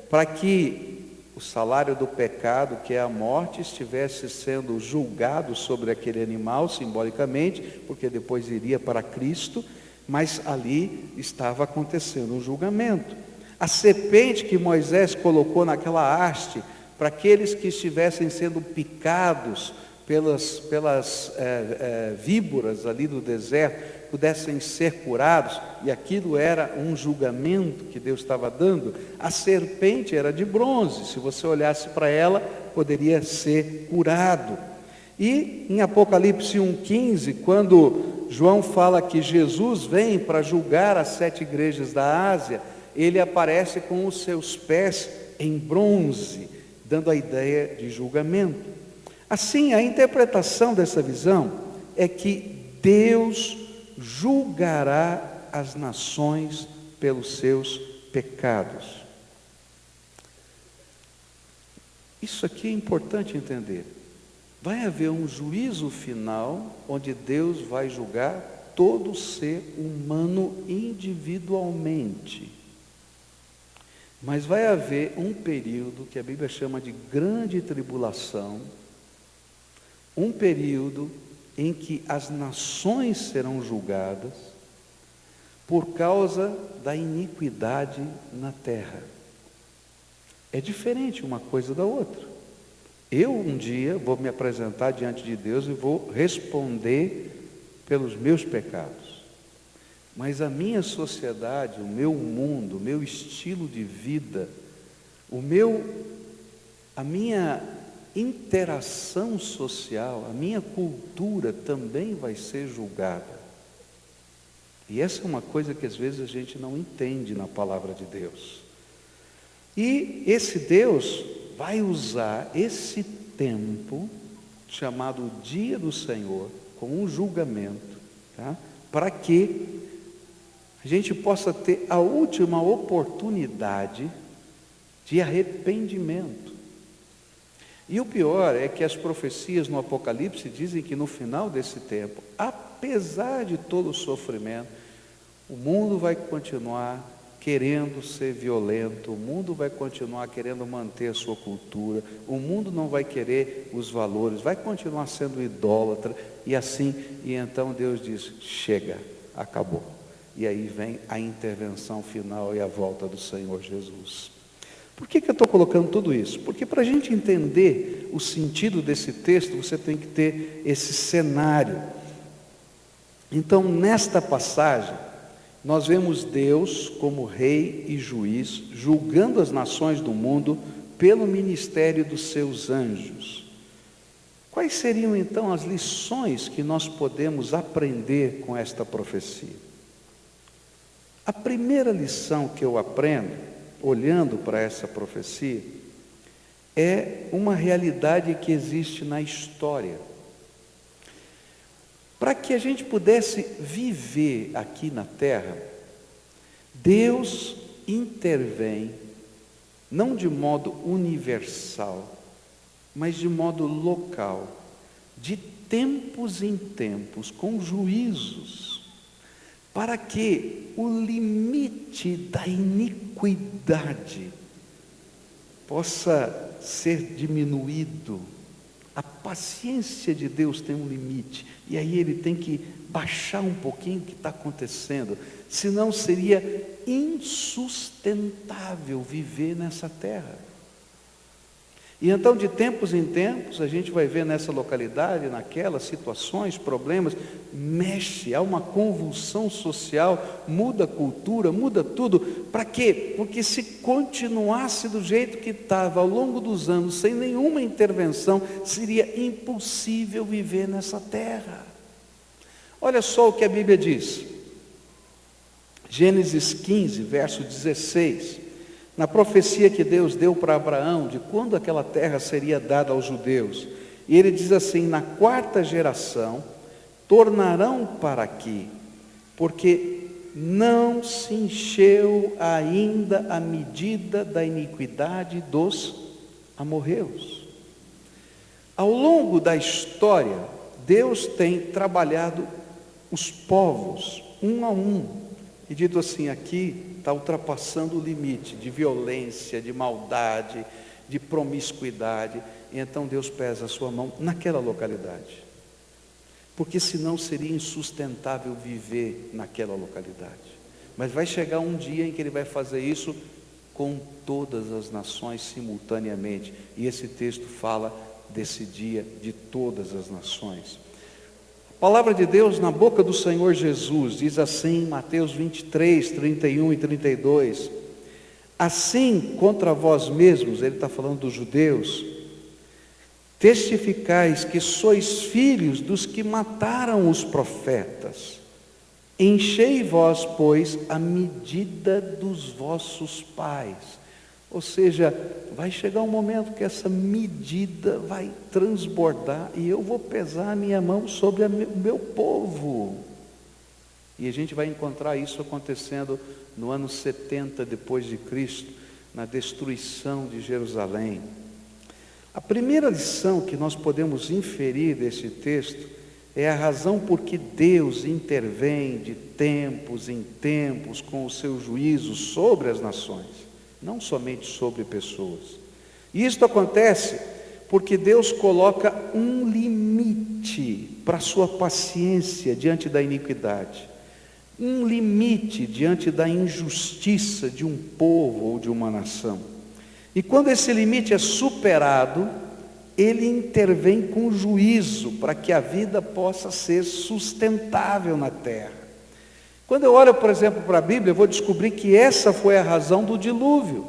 para que o salário do pecado, que é a morte, estivesse sendo julgado sobre aquele animal, simbolicamente, porque depois iria para Cristo, mas ali estava acontecendo um julgamento. A serpente que Moisés colocou naquela haste, para aqueles que estivessem sendo picados pelas víboras ali do deserto, pudessem ser curados, e aquilo era um julgamento que Deus estava dando. A serpente era de bronze, se você olhasse para ela, poderia ser curado. E em Apocalipse 1,15, quando João fala que Jesus vem para julgar as 7 igrejas da Ásia, ele aparece com os seus pés em bronze, dando a ideia de julgamento. Assim, a interpretação dessa visão é que Deus julgará as nações pelos seus pecados. Isso aqui é importante entender. Vai haver um juízo final, onde Deus vai julgar todo ser humano individualmente. Mas vai haver um período que a Bíblia chama de grande tribulação, um período em que as nações serão julgadas por causa da iniquidade na terra. É diferente uma coisa da outra. Eu um dia vou me apresentar diante de Deus e vou responder pelos meus pecados. Mas a minha sociedade, o meu mundo, o meu estilo de vida, a minha interação social, a minha cultura também vai ser julgada. E essa é uma coisa que às vezes a gente não entende na palavra de Deus. E esse Deus vai usar esse tempo, chamado Dia do Senhor, como um julgamento, tá? Para que a gente possa ter a última oportunidade de arrependimento. E o pior é que as profecias no Apocalipse dizem que no final desse tempo, apesar de todo o sofrimento, o mundo vai continuar querendo ser violento, o mundo vai continuar querendo manter a sua cultura, o mundo não vai querer os valores, vai continuar sendo idólatra, e então Deus diz, chega, acabou. E aí vem a intervenção final e a volta do Senhor Jesus. Por que eu estou colocando tudo isso? Porque para a gente entender o sentido desse texto, você tem que ter esse cenário. Então, nesta passagem, nós vemos Deus como rei e juiz, julgando as nações do mundo pelo ministério dos seus anjos. Quais seriam então as lições que nós podemos aprender com esta profecia? A primeira lição que eu aprendo, olhando para essa profecia, é uma realidade que existe na história. Para que a gente pudesse viver aqui na terra, Deus intervém, não de modo universal, mas de modo local, de tempos em tempos, com juízos, para que o limite da iniquidade possa ser diminuído. A paciência de Deus tem um limite, e aí Ele tem que baixar um pouquinho o que está acontecendo, senão seria insustentável viver nessa terra. E então, de tempos em tempos, a gente vai ver nessa localidade, naquelas situações, problemas, mexe, há uma convulsão social, muda a cultura, muda tudo. Para quê? Porque se continuasse do jeito que estava ao longo dos anos, sem nenhuma intervenção, seria impossível viver nessa terra. Olha só o que a Bíblia diz. Gênesis 15, verso 16. Na profecia que Deus deu para Abraão, de quando aquela terra seria dada aos judeus. E ele diz assim: na 4ª geração, tornarão para aqui, porque não se encheu ainda a medida da iniquidade dos amorreus. Ao longo da história, Deus tem trabalhado os povos, um a um, e dito assim: aqui está ultrapassando o limite de violência, de maldade, de promiscuidade, e então Deus pesa a sua mão naquela localidade, porque senão seria insustentável viver naquela localidade. Mas vai chegar um dia em que Ele vai fazer isso com todas as nações simultaneamente, e esse texto fala desse dia de todas as nações. A palavra de Deus na boca do Senhor Jesus diz assim em Mateus 23, 31 e 32: assim contra vós mesmos, ele está falando dos judeus, testificais que sois filhos dos que mataram os profetas. Enchei vós, pois, a medida dos vossos pais. Ou seja, vai chegar um momento que essa medida vai transbordar e eu vou pesar a minha mão sobre o meu povo. E a gente vai encontrar isso acontecendo no ano 70 depois de Cristo, na destruição de Jerusalém. A primeira lição que nós podemos inferir desse texto é a razão por que Deus intervém de tempos em tempos com o seu juízo sobre as nações, não somente sobre pessoas. E isto acontece porque Deus coloca um limite para a sua paciência diante da iniquidade, um limite diante da injustiça de um povo ou de uma nação. E quando esse limite é superado, Ele intervém com juízo para que a vida possa ser sustentável na terra. Quando eu olho, por exemplo, para a Bíblia, eu vou descobrir que essa foi a razão do dilúvio.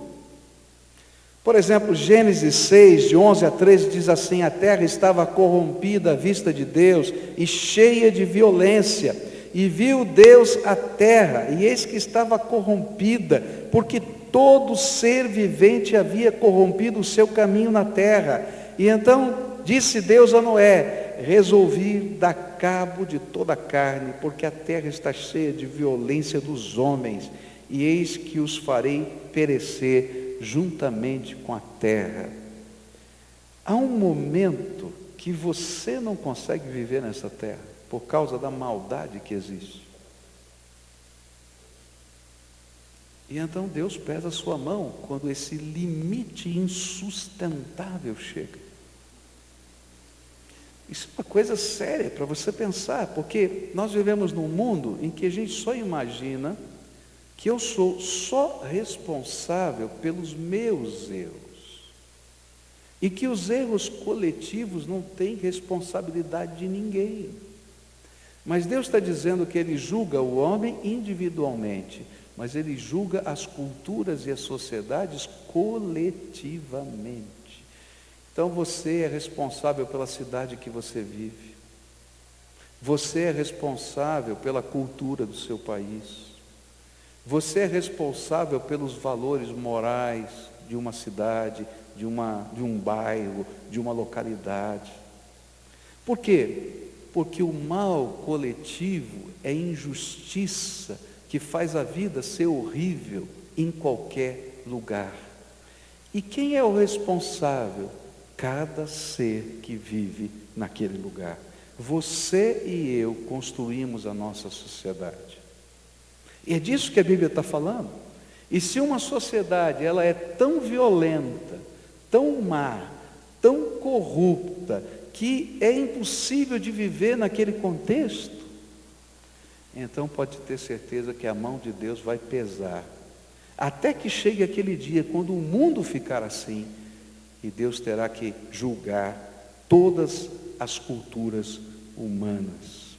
Por exemplo, Gênesis 6, de 11 a 13, diz assim: a terra estava corrompida à vista de Deus e cheia de violência, e viu Deus a terra, e eis que estava corrompida, porque todo ser vivente havia corrompido o seu caminho na terra. E então disse Deus a Noé: resolvi dar cabo de toda a carne, porque a terra está cheia de violência dos homens, e eis que os farei perecer juntamente com a terra. Há um momento que você não consegue viver nessa terra, por causa da maldade que existe. E então Deus pesa a sua mão quando esse limite insustentável chega. Isso é uma coisa séria para você pensar, porque nós vivemos num mundo em que a gente só imagina que eu sou só responsável pelos meus erros, e que os erros coletivos não têm responsabilidade de ninguém. Mas Deus está dizendo que Ele julga o homem individualmente, mas Ele julga as culturas e as sociedades coletivamente. Então você é responsável pela cidade que você vive, você é responsável pela cultura do seu país, você é responsável pelos valores morais de uma cidade, de um bairro, de uma localidade. Por quê? Porque o mal coletivo é injustiça que faz a vida ser horrível em qualquer lugar. E quem é o responsável? Cada ser que vive naquele lugar. Você e eu construímos a nossa sociedade. E é disso que a Bíblia está falando. E se uma sociedade ela é tão violenta, tão má, tão corrupta, que é impossível de viver naquele contexto, então pode ter certeza que a mão de Deus vai pesar, até que chegue aquele dia quando o mundo ficar assim, e Deus terá que julgar todas as culturas humanas.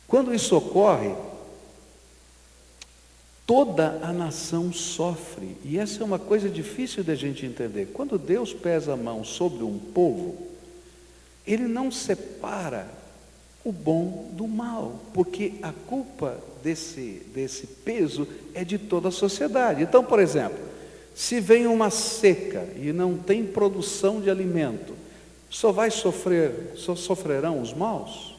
Quando isso ocorre, toda a nação sofre, e essa é uma coisa difícil de a gente entender. Quando Deus pesa a mão sobre um povo, Ele não separa o bom do mal, porque a culpa desse peso é de toda a sociedade. Então, por exemplo, se vem uma seca e não tem produção de alimento, só sofrerão os maus?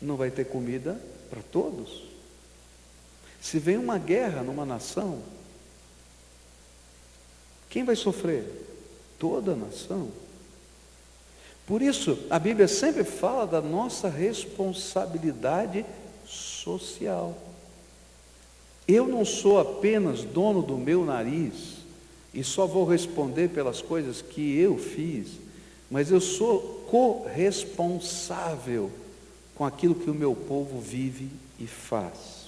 Não vai ter comida para todos. Se vem uma guerra numa nação, quem vai sofrer? Toda a nação. Por isso, a Bíblia sempre fala da nossa responsabilidade social. Eu não sou apenas dono do meu nariz e só vou responder pelas coisas que eu fiz, mas eu sou corresponsável com aquilo que o meu povo vive e faz.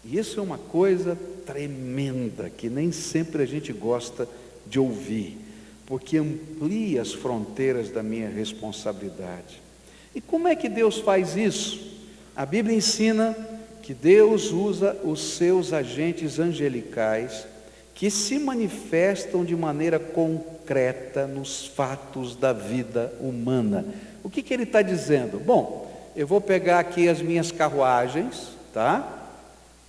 E isso é uma coisa tremenda, que nem sempre a gente gosta de ouvir, porque amplia as fronteiras da minha responsabilidade. E como é que Deus faz isso? A Bíblia ensina que Deus usa os seus agentes angelicais, que se manifestam de maneira concreta nos fatos da vida humana. O que ele está dizendo? Bom, eu vou pegar aqui as minhas carruagens, tá?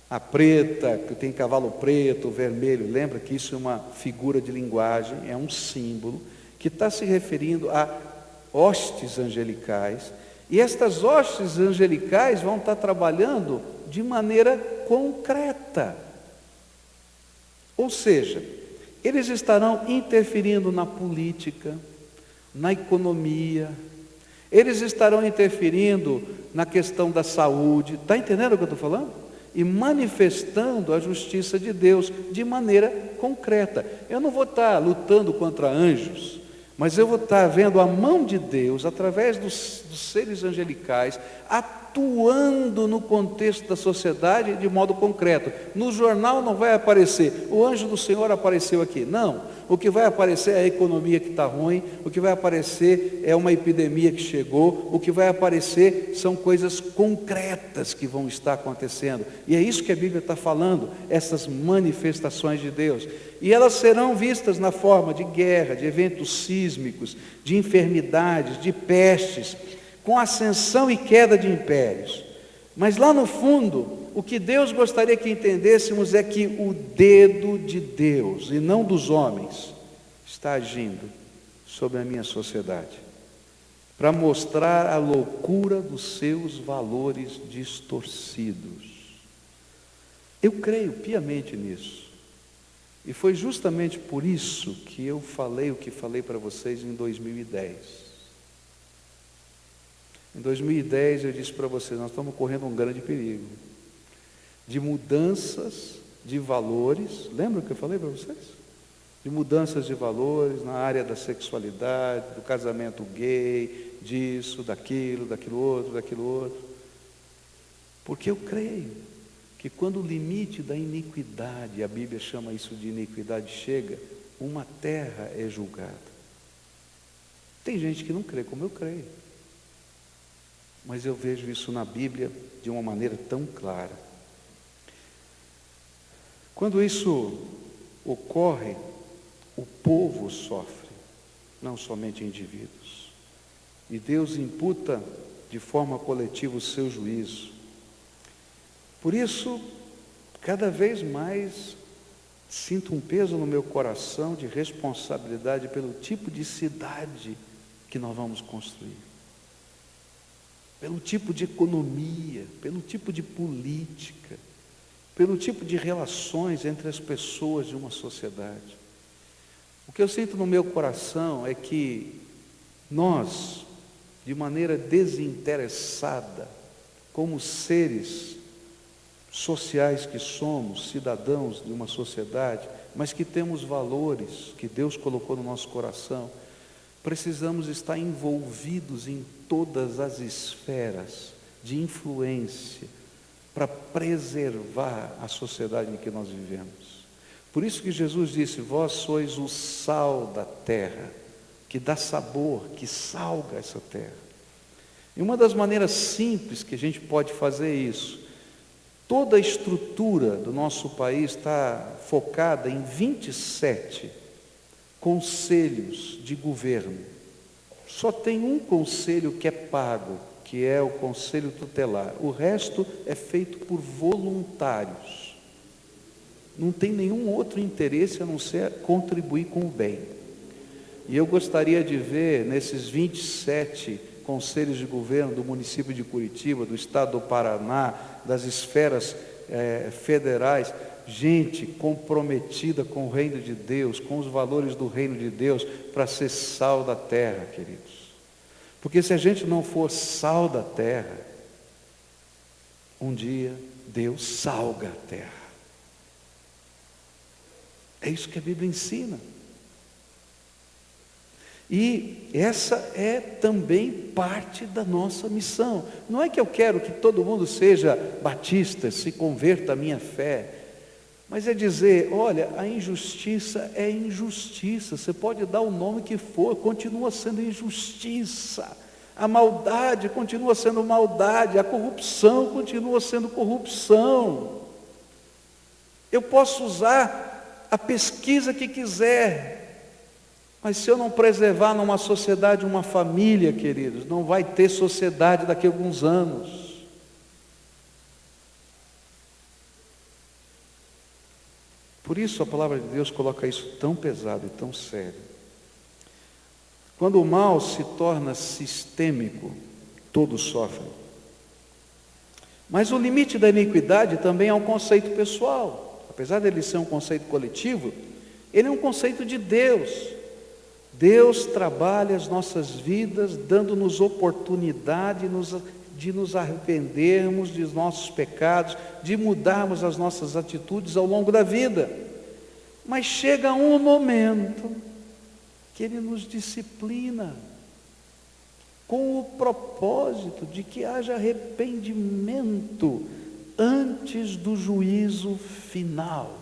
A preta, que tem cavalo preto, vermelho, lembra que isso é uma figura de linguagem, é um símbolo, que está se referindo a hostes angelicais, e estas hostes angelicais vão estar trabalhando de maneira concreta. Ou seja, eles estarão interferindo na política, na economia, eles estarão interferindo na questão da saúde, está entendendo o que eu estou falando? E manifestando a justiça de Deus de maneira concreta. Eu não vou estar lutando contra anjos, mas eu vou estar vendo a mão de Deus, através dos seres angelicais, atuando no contexto da sociedade de modo concreto. No jornal não vai aparecer, o anjo do Senhor apareceu aqui. Não, o que vai aparecer é a economia que está ruim, o que vai aparecer é uma epidemia que chegou, o que vai aparecer são coisas concretas que vão estar acontecendo. E é isso que a Bíblia está falando, essas manifestações de Deus. E elas serão vistas na forma de guerra, de eventos sísmicos, de enfermidades, de pestes, com ascensão e queda de impérios. Mas lá no fundo, o que Deus gostaria que entendêssemos é que o dedo de Deus, e não dos homens, está agindo sobre a minha sociedade, para mostrar a loucura dos seus valores distorcidos. Eu creio piamente nisso. E foi justamente por isso que eu falei o que falei para vocês em 2010. Em 2010 eu disse para vocês, nós estamos correndo um grande perigo de mudanças de valores. Lembra que eu falei para vocês? De mudanças de valores na área da sexualidade, do casamento gay, disso, daquilo outro. Porque eu creio que quando o limite da iniquidade, a Bíblia chama isso de iniquidade, chega, uma terra é julgada. Tem gente que não crê como eu creio, mas eu vejo isso na Bíblia de uma maneira tão clara. Quando isso ocorre, o povo sofre, não somente indivíduos. E Deus imputa de forma coletiva o seu juízo. Por isso, cada vez mais sinto um peso no meu coração de responsabilidade pelo tipo de cidade que nós vamos construir, pelo tipo de economia, pelo tipo de política, pelo tipo de relações entre as pessoas de uma sociedade. O que eu sinto no meu coração é que nós, de maneira desinteressada, como seres sociais que somos, cidadãos de uma sociedade, mas que temos valores que Deus colocou no nosso coração, precisamos estar envolvidos em todas as esferas de influência para preservar a sociedade em que nós vivemos. Por isso que Jesus disse, vós sois o sal da terra, que dá sabor, que salga essa terra. E uma das maneiras simples que a gente pode fazer isso, toda a estrutura do nosso país está focada em 27 conselhos de governo. Só tem um conselho que é pago, que é o conselho tutelar. O resto é feito por voluntários. Não tem nenhum outro interesse a não ser contribuir com o bem. E eu gostaria de ver nesses 27 conselhos de governo do município de Curitiba, do estado do Paraná, das esferas federais, gente comprometida com o reino de Deus, com os valores do reino de Deus, para ser sal da terra, queridos. Porque se a gente não for sal da terra, um dia Deus salga a terra. É isso que a Bíblia ensina. E essa é também parte da nossa missão. Não é que eu quero que todo mundo seja batista, se converta à minha fé, mas é dizer, olha, a injustiça é injustiça, você pode dar o nome que for, continua sendo injustiça. A maldade continua sendo maldade, a corrupção continua sendo corrupção. Eu posso usar a pesquisa que quiser, mas se eu não preservar numa sociedade, uma família, queridos, não vai ter sociedade daqui a alguns anos. Por isso a palavra de Deus coloca isso tão pesado e tão sério. Quando o mal se torna sistêmico, todos sofrem. Mas o limite da iniquidade também é um conceito pessoal. Apesar dele ser um conceito coletivo, ele é um conceito de Deus. Deus trabalha as nossas vidas, dando-nos oportunidade de nos arrependermos de nossos pecados, de mudarmos as nossas atitudes ao longo da vida. Mas chega um momento que Ele nos disciplina, com o propósito de que haja arrependimento antes do juízo final.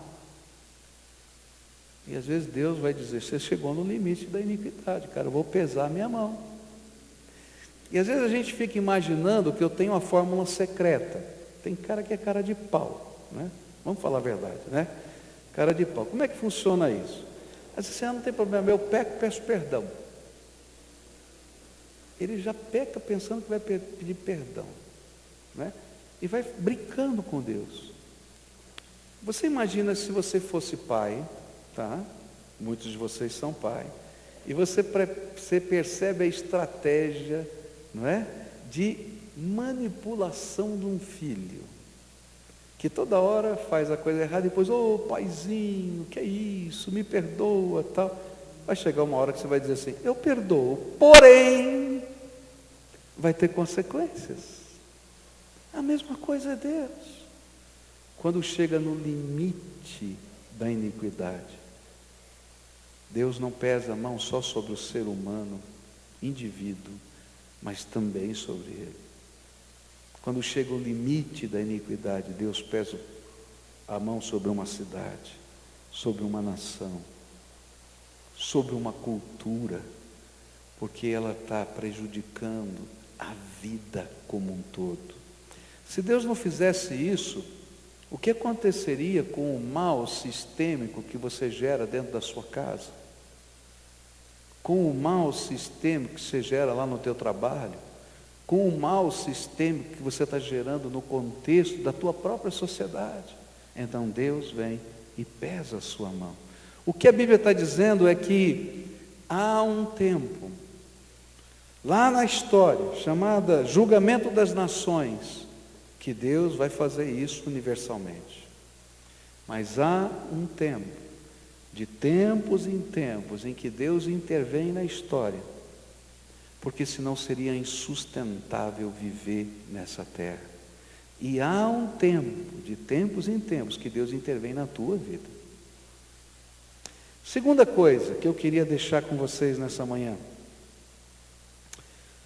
E às vezes Deus vai dizer, você chegou no limite da iniquidade, cara, eu vou pesar a minha mão. E às vezes a gente fica imaginando que eu tenho uma fórmula secreta. Tem cara que é cara de pau, né? Vamos falar a verdade, né? Cara de pau. Como é que funciona isso? Às vezes não tem problema, eu peco, peço perdão. Ele já peca pensando que vai pedir perdão, né? E vai brincando com Deus. Você imagina se você fosse pai, tá? Muitos de vocês são pai, e você percebe a estratégia, não é? De manipulação de um filho, que toda hora faz a coisa errada e depois, ô paizinho, que é isso, me perdoa, tal. Vai chegar uma hora que você vai dizer assim, eu perdoo, porém vai ter consequências. A mesma coisa é Deus. Quando chega no limite da iniquidade, Deus não pesa a mão só sobre o ser humano, indivíduo, mas também sobre ele. Quando chega o limite da iniquidade, Deus pesa a mão sobre uma cidade, sobre uma nação, sobre uma cultura, porque ela está prejudicando a vida como um todo. Se Deus não fizesse isso, o que aconteceria com o mal sistêmico que você gera dentro da sua casa? Com o mal sistêmico que você gera lá no teu trabalho? Com o mal sistêmico que você está gerando no contexto da tua própria sociedade? Então Deus vem e pesa a sua mão. O que a Bíblia está dizendo é que há um tempo, lá na história, chamada julgamento das nações, que Deus vai fazer isso universalmente. Mas há um tempo, de tempos em tempos, em que Deus intervém na história, porque senão seria insustentável viver nessa terra. E há um tempo, de tempos em tempos, que Deus intervém na tua vida. Segunda coisa que eu queria deixar com vocês nessa manhã.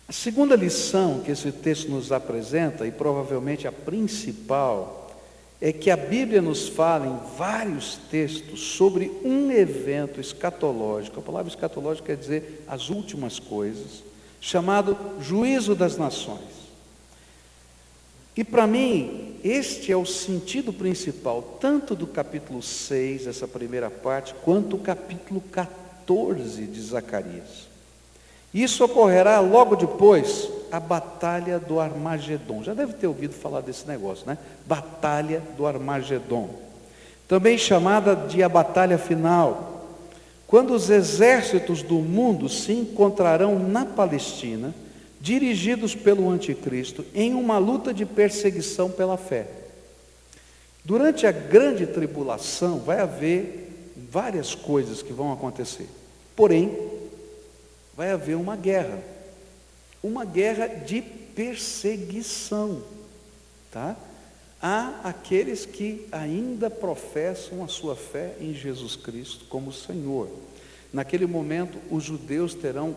A segunda lição que esse texto nos apresenta, e provavelmente a principal, é que a Bíblia nos fala em vários textos sobre um evento escatológico. A palavra escatológico quer dizer as últimas coisas, chamado juízo das nações. E para mim, este é o sentido principal, tanto do capítulo 6, essa primeira parte, quanto o capítulo 14 de Zacarias. Isso ocorrerá logo depois a Batalha do Armagedon. Já deve ter ouvido falar desse negócio, né? Batalha do Armagedon. Também chamada de a Batalha Final. Quando os exércitos do mundo se encontrarão na Palestina, dirigidos pelo anticristo, em uma luta de perseguição pela fé. Durante a grande tribulação vai haver várias coisas que vão acontecer. Porém, vai haver uma guerra de perseguição, tá? Há aqueles que ainda professam a sua fé em Jesus Cristo como Senhor. Naquele momento, os judeus terão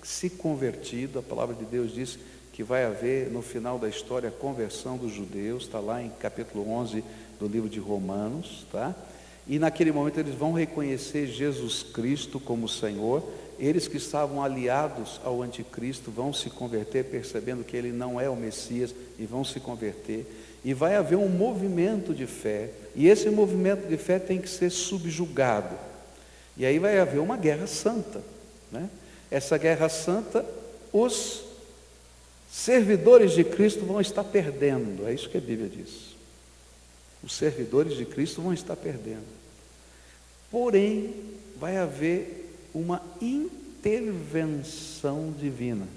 se convertido. A palavra de Deus diz que vai haver no final da história a conversão dos judeus, está lá em capítulo 11 do livro de Romanos, tá? E naquele momento eles vão reconhecer Jesus Cristo como Senhor. Eles que estavam aliados ao anticristo vão se converter, percebendo que ele não é o Messias, e vão se converter. E vai haver um movimento de fé, e esse movimento de fé tem que ser subjugado. E aí vai haver uma guerra santa, né? Essa guerra santa, os servidores de Cristo vão estar perdendo, é isso que a Bíblia diz. Os servidores de Cristo vão estar perdendo. Porém, vai haver uma intervenção divina.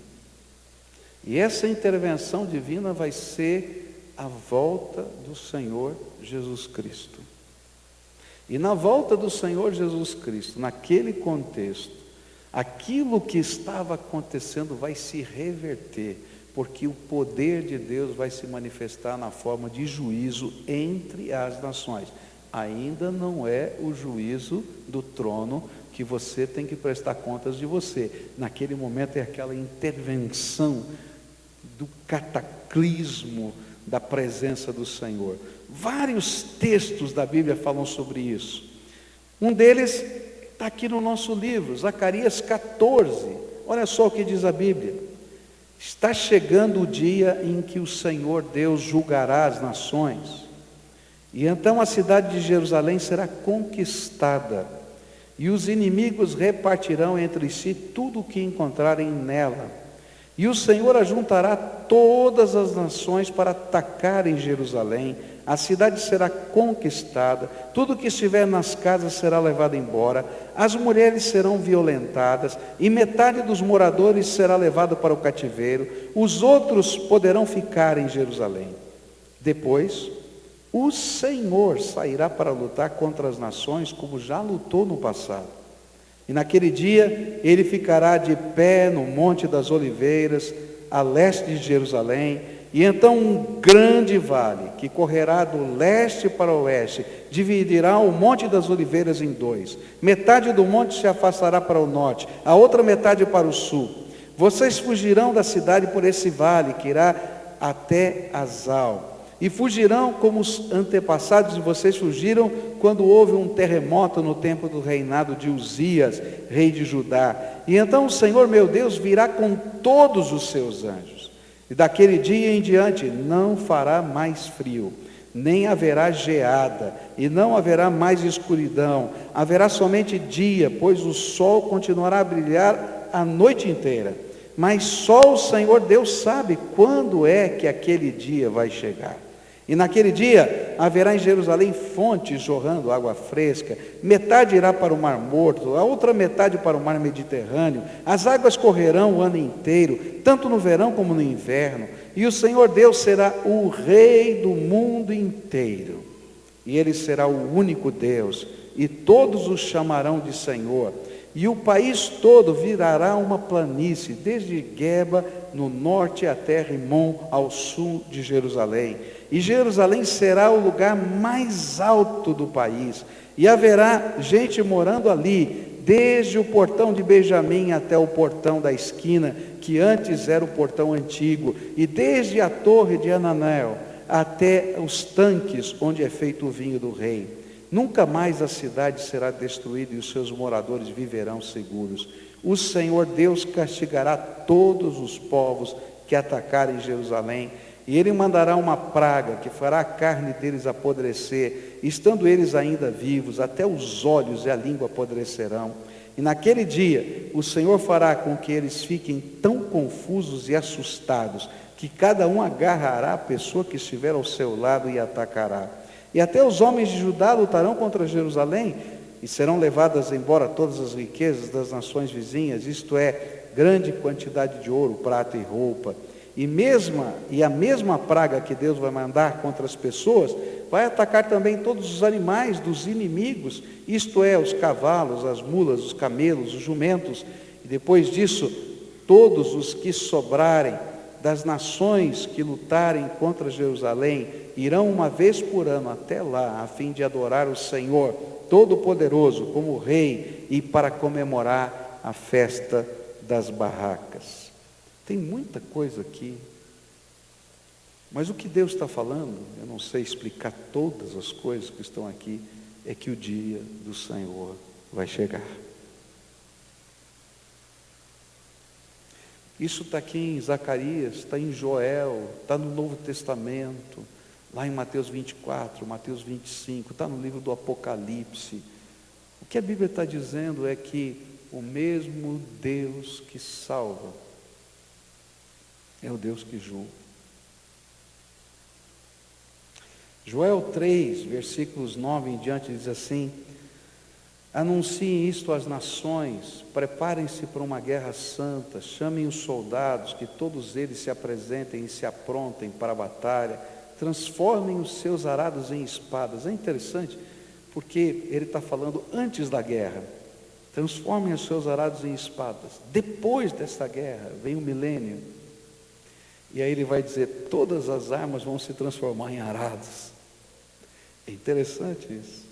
E essa intervenção divina vai ser a volta do Senhor Jesus Cristo. E na volta do Senhor Jesus Cristo, naquele contexto, aquilo que estava acontecendo vai se reverter, porque o poder de Deus vai se manifestar na forma de juízo entre as nações. Ainda não é o juízo do trono que você tem que prestar contas de você. Naquele momento é aquela intervenção do cataclismo da presença do Senhor. Vários textos da Bíblia falam sobre isso. Um deles está aqui no nosso livro, Zacarias 14. Olha só o que diz a Bíblia. Está chegando o dia em que o Senhor Deus julgará as nações. E então a cidade de Jerusalém será conquistada, e os inimigos repartirão entre si tudo o que encontrarem nela. E o Senhor ajuntará todas as nações para atacar em Jerusalém. A cidade será conquistada, tudo que estiver nas casas será levado embora, as mulheres serão violentadas, e metade dos moradores será levado para o cativeiro, os outros poderão ficar em Jerusalém. Depois, o Senhor sairá para lutar contra as nações, como já lutou no passado. E naquele dia, ele ficará de pé no Monte das Oliveiras, a leste de Jerusalém, e então um grande vale, que correrá do leste para o oeste, dividirá o Monte das Oliveiras em dois. Metade do monte se afastará para o norte, a outra metade para o sul. Vocês fugirão da cidade por esse vale, que irá até Azal. E fugirão como os antepassados de vocês fugiram quando houve um terremoto no tempo do reinado de Uzias, rei de Judá. E então o Senhor meu Deus virá com todos os seus anjos. E daquele dia em diante não fará mais frio, nem haverá geada, e não haverá mais escuridão. Haverá somente dia, pois o sol continuará a brilhar a noite inteira. Mas só o Senhor Deus sabe quando é que aquele dia vai chegar. E naquele dia haverá em Jerusalém fontes jorrando água fresca, metade irá para o Mar Morto, a outra metade para o Mar Mediterrâneo. As águas correrão o ano inteiro, tanto no verão como no inverno, e o Senhor Deus será o Rei do mundo inteiro. E Ele será o único Deus, e todos o chamarão de Senhor. E o país todo virará uma planície, desde Geba no norte até Rimon ao sul de Jerusalém. E Jerusalém será o lugar mais alto do país, e haverá gente morando ali, desde o portão de Benjamim até o portão da esquina, que antes era o portão antigo, e desde a torre de Ananel até os tanques onde é feito o vinho do rei. Nunca mais a cidade será destruída e os seus moradores viverão seguros. O Senhor Deus castigará todos os povos que atacarem Jerusalém, e Ele mandará uma praga que fará a carne deles apodrecer, estando eles ainda vivos, até os olhos e a língua apodrecerão. E naquele dia, o Senhor fará com que eles fiquem tão confusos e assustados, que cada um agarrará a pessoa que estiver ao seu lado e atacará. E até os homens de Judá lutarão contra Jerusalém, e serão levadas embora todas as riquezas das nações vizinhas, isto é, grande quantidade de ouro, prata e roupa. E a mesma praga que Deus vai mandar contra as pessoas, vai atacar também todos os animais dos inimigos, isto é, os cavalos, as mulas, os camelos, os jumentos, e depois disso, todos os que sobrarem das nações que lutarem contra Jerusalém, irão uma vez por ano até lá, a fim de adorar o Senhor Todo-Poderoso como Rei, e para comemorar a festa das barracas. Tem muita coisa aqui, mas o que Deus está falando, eu não sei explicar todas as coisas que estão aqui, é que o dia do Senhor vai chegar. Isso está aqui em Zacarias, está em Joel, está no Novo Testamento, lá em Mateus 24, Mateus 25, está no livro do Apocalipse. O que a Bíblia está dizendo é que o mesmo Deus que salva é o Deus que julga. Joel 3, versículos 9 em diante, diz assim: anunciem isto às nações, preparem-se para uma guerra santa, chamem os soldados, que todos eles se apresentem e se aprontem para a batalha, transformem os seus arados em espadas. É interessante, porque ele está falando antes da guerra. Transformem os seus arados em espadas. Depois desta guerra, vem o milênio. E aí ele vai dizer, todas as armas vão se transformar em arados. É interessante isso.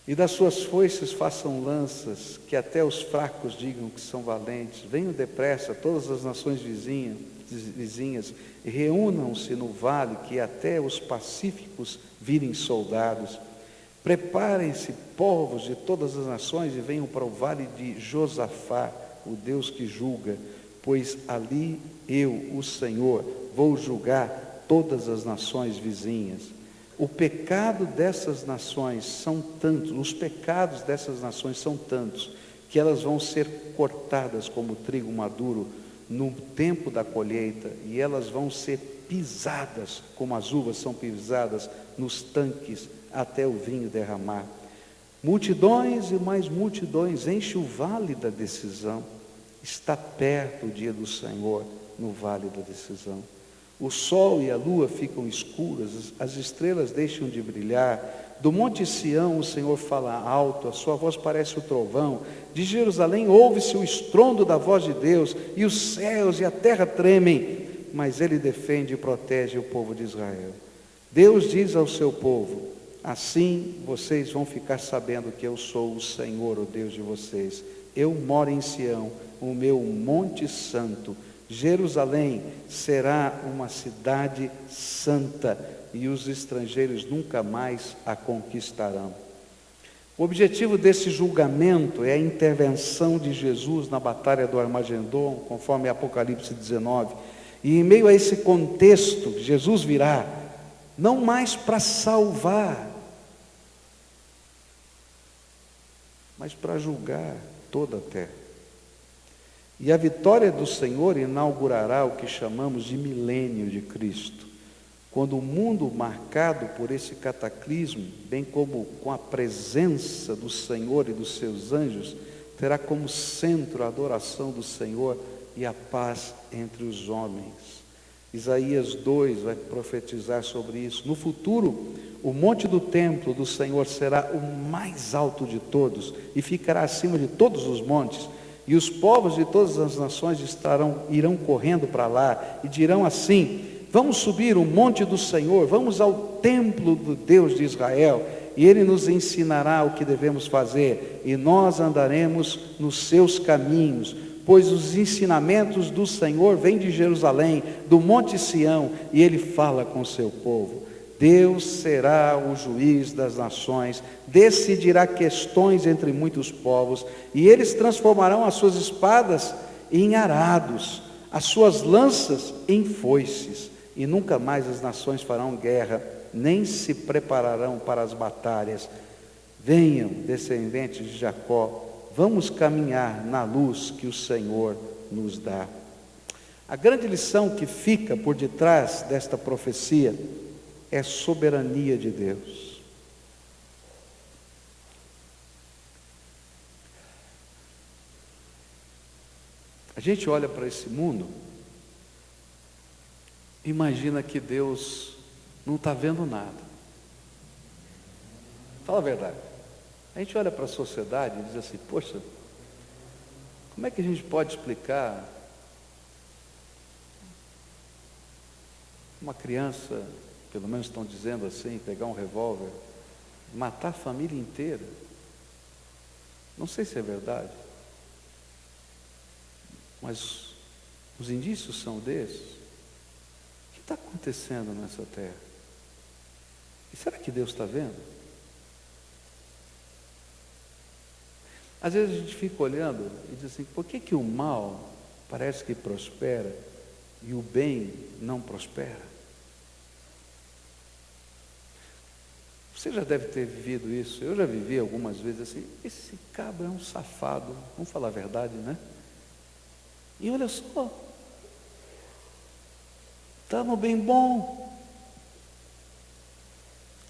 E das suas foices façam lanças, que até os fracos digam que são valentes. Venham depressa todas as nações vizinhas, e reúnam-se no vale, que até os pacíficos virem soldados. Preparem-se, povos de todas as nações, e venham para o vale de Josafá, o Deus que julga, pois ali eu, o Senhor, vou julgar todas as nações vizinhas. O pecado dessas nações são tantos, os pecados dessas nações são tantos, que elas vão ser cortadas como trigo maduro no tempo da colheita, e elas vão ser pisadas, como as uvas são pisadas nos tanques, até o vinho derramar. Multidões e mais multidões, enche o vale da decisão. Está perto o dia do Senhor no vale da decisão. O sol e a lua ficam escuras, as estrelas deixam de brilhar. Do monte Sião o Senhor fala alto, a sua voz parece o trovão. De Jerusalém ouve-se o estrondo da voz de Deus, e os céus e a terra tremem, mas Ele defende e protege o povo de Israel. Deus diz ao seu povo: assim vocês vão ficar sabendo que eu sou o Senhor, o Deus de vocês. Eu moro em Sião, o meu monte santo. Jerusalém será uma cidade santa, e os estrangeiros nunca mais a conquistarão. O objetivo desse julgamento é a intervenção de Jesus na batalha do Armagedon, conforme Apocalipse 19. E em meio a esse contexto, Jesus virá, não mais para salvar, mas para julgar toda a terra. E a vitória do Senhor inaugurará o que chamamos de milênio de Cristo, quando o mundo marcado por esse cataclismo, bem como com a presença do Senhor e dos seus anjos, terá como centro a adoração do Senhor e a paz entre os homens. Isaías 2 vai profetizar sobre isso. No futuro, o monte do templo do Senhor será o mais alto de todos e ficará acima de todos os montes. E os povos de todas as nações irão correndo para lá e dirão assim: vamos subir o monte do Senhor, vamos ao templo do Deus de Israel, e Ele nos ensinará o que devemos fazer, e nós andaremos nos seus caminhos, pois os ensinamentos do Senhor vêm de Jerusalém, do monte Sião, e Ele fala com o seu povo. Deus será o juiz das nações, decidirá questões entre muitos povos, e eles transformarão as suas espadas em arados, as suas lanças em foices, e nunca mais as nações farão guerra, nem se prepararão para as batalhas. Venham, descendentes de Jacó, vamos caminhar na luz que o Senhor nos dá. A grande lição que fica por detrás desta profecia é a soberania de Deus. A gente olha para esse mundo, imagina que Deus não está vendo nada. Fala a verdade. A gente olha para a sociedade e diz assim, poxa, como é que a gente pode explicar uma criança, pelo menos estão dizendo assim, pegar um revólver, matar a família inteira? Não sei se é verdade, mas os indícios são desses. O que está acontecendo nessa terra? E será que Deus está vendo? Às vezes a gente fica olhando e diz assim, por que o mal parece que prospera e o bem não prospera? Você já deve ter vivido isso, eu já vivi algumas vezes assim, esse cabra é um safado, vamos falar a verdade, né? E olha só, está no bem bom.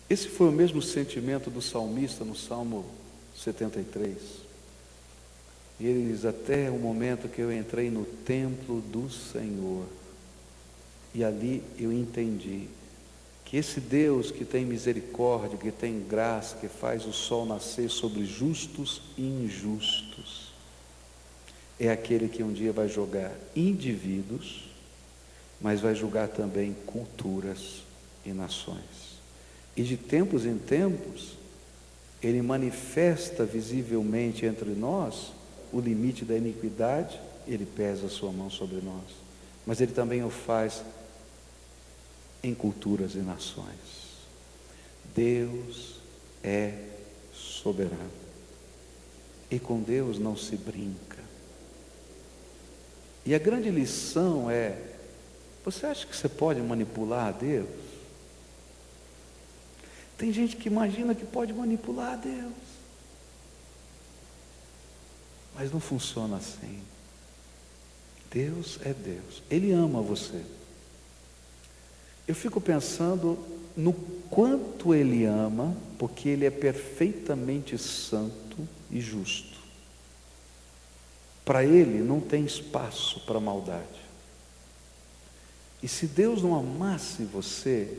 Esse foi o mesmo sentimento do salmista no Salmo 73. E ele diz, até o momento que eu entrei no templo do Senhor, e ali eu entendi que esse Deus que tem misericórdia, que tem graça, que faz o sol nascer sobre justos e injustos, é aquele que um dia vai julgar indivíduos, mas vai julgar também culturas e nações. E de tempos em tempos, ele manifesta visivelmente entre nós o limite da iniquidade, ele pesa a sua mão sobre nós, mas ele também o faz em culturas e nações. Deus é soberano, e com Deus não se brinca. E a grande lição é, você acha que você pode manipular a Deus? Tem gente que imagina que pode manipular a Deus, mas não funciona assim. Deus é Deus, Ele ama você. Eu fico pensando no quanto Ele ama, porque Ele é perfeitamente santo e justo. Para Ele não tem espaço para maldade. E se Deus não amasse você,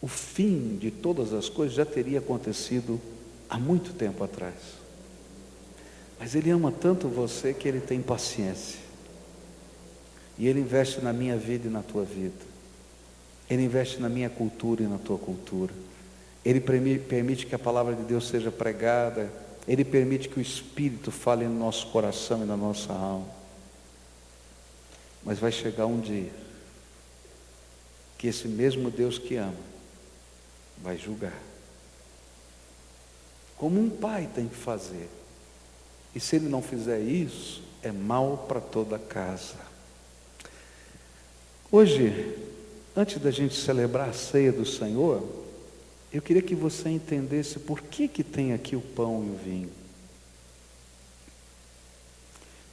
o fim de todas as coisas já teria acontecido há muito tempo atrás. Mas Ele ama tanto você que Ele tem paciência. E Ele investe na minha vida e na tua vida. Ele investe na minha cultura e na tua cultura. Ele permite que a palavra de Deus seja pregada. Ele permite que o Espírito fale no nosso coração e na nossa alma. Mas vai chegar um dia que esse mesmo Deus que ama vai julgar. Como um pai tem que fazer. E se ele não fizer isso, é mal para toda a casa. Hoje, antes da gente celebrar a ceia do Senhor, eu queria que você entendesse por que tem aqui o pão e o vinho.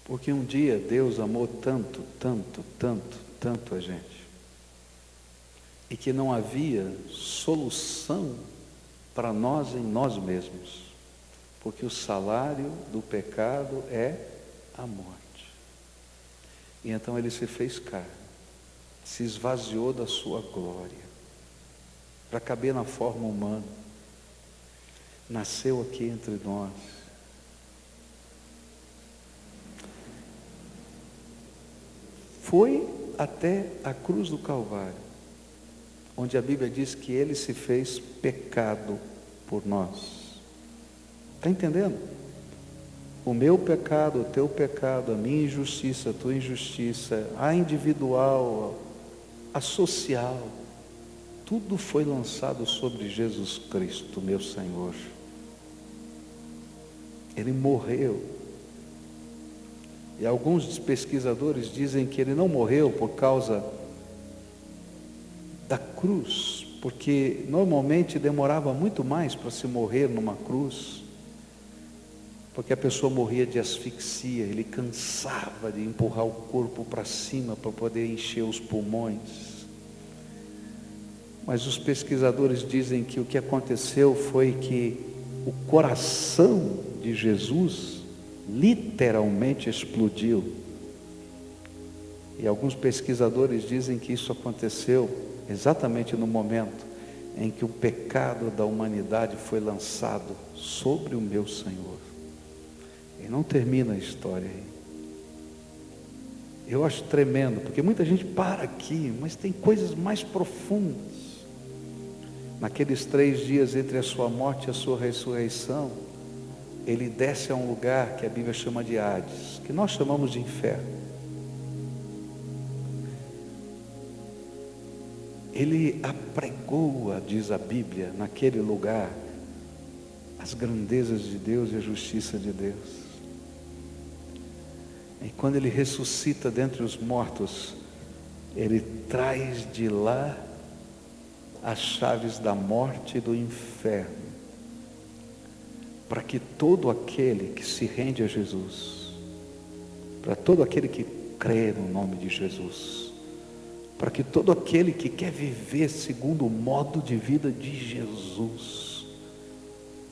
Porque um dia Deus amou tanto, tanto, tanto, tanto a gente, e que não havia solução para nós em nós mesmos, porque o salário do pecado é a morte. E então Ele se fez carne, se esvaziou da sua glória, para caber na forma humana, nasceu aqui entre nós, foi até a cruz do Calvário, onde a Bíblia diz que Ele se fez pecado por nós. Está entendendo? O meu pecado, o teu pecado, a minha injustiça, a tua injustiça, a individual, a social, tudo foi lançado sobre Jesus Cristo, meu Senhor. Ele morreu. E alguns pesquisadores dizem que Ele não morreu por causa da cruz, porque normalmente demorava muito mais para se morrer numa cruz, porque a pessoa morria de asfixia, ele cansava de empurrar o corpo para cima para poder encher os pulmões. Mas os pesquisadores dizem que o que aconteceu foi que o coração de Jesus literalmente explodiu. E alguns pesquisadores dizem que isso aconteceu exatamente no momento em que o pecado da humanidade foi lançado sobre o meu Senhor. E não termina a história aí. Eu acho tremendo, porque muita gente para aqui, mas tem coisas mais profundas. Naqueles 3 dias entre a sua morte e a sua ressurreição, ele desce a um lugar que a Bíblia chama de Hades, que nós chamamos de inferno. Ele apregoa, diz a Bíblia, naquele lugar, as grandezas de Deus e a justiça de Deus. E quando ele ressuscita dentre os mortos, ele traz de lá as chaves da morte e do inferno, para que todo aquele que se rende a Jesus, para todo aquele que crê no nome de Jesus, para que todo aquele que quer viver segundo o modo de vida de Jesus,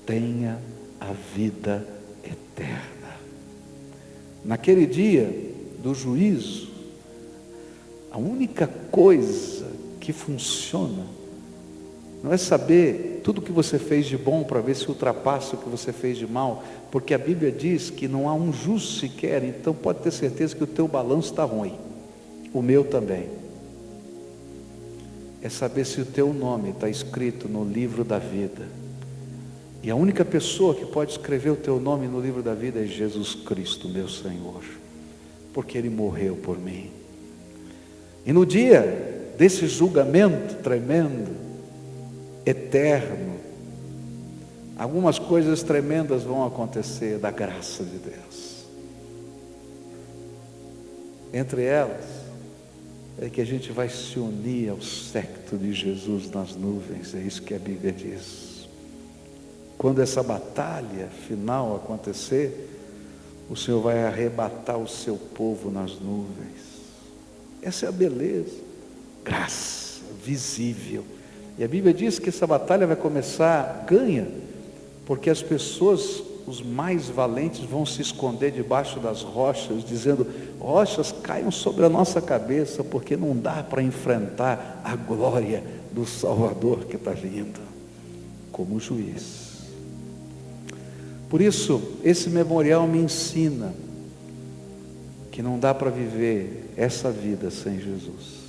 tenha a vida eterna. Naquele dia do juízo, a única coisa que funciona não é saber tudo o que você fez de bom para ver se ultrapassa o que você fez de mal, porque a Bíblia diz que não há um justo sequer, então pode ter certeza que o teu balanço está ruim, o meu também. É saber se o teu nome está escrito no livro da vida. E a única pessoa que pode escrever o teu nome no livro da vida é Jesus Cristo, meu Senhor, porque Ele morreu por mim. E no dia desse julgamento tremendo, eterno, algumas coisas tremendas vão acontecer da graça de Deus. Entre elas, é que a gente vai se unir ao séquito de Jesus nas nuvens, é isso que a Bíblia diz. Quando essa batalha final acontecer, o Senhor vai arrebatar o seu povo nas nuvens. Essa é a beleza, graça visível. E a Bíblia diz que essa batalha vai começar ganha, porque as pessoas, os mais valentes, vão se esconder debaixo das rochas, dizendo: rochas caiam sobre a nossa cabeça, porque não dá para enfrentar a glória do Salvador que está vindo como juiz. Por isso, esse memorial me ensina que não dá para viver essa vida sem Jesus,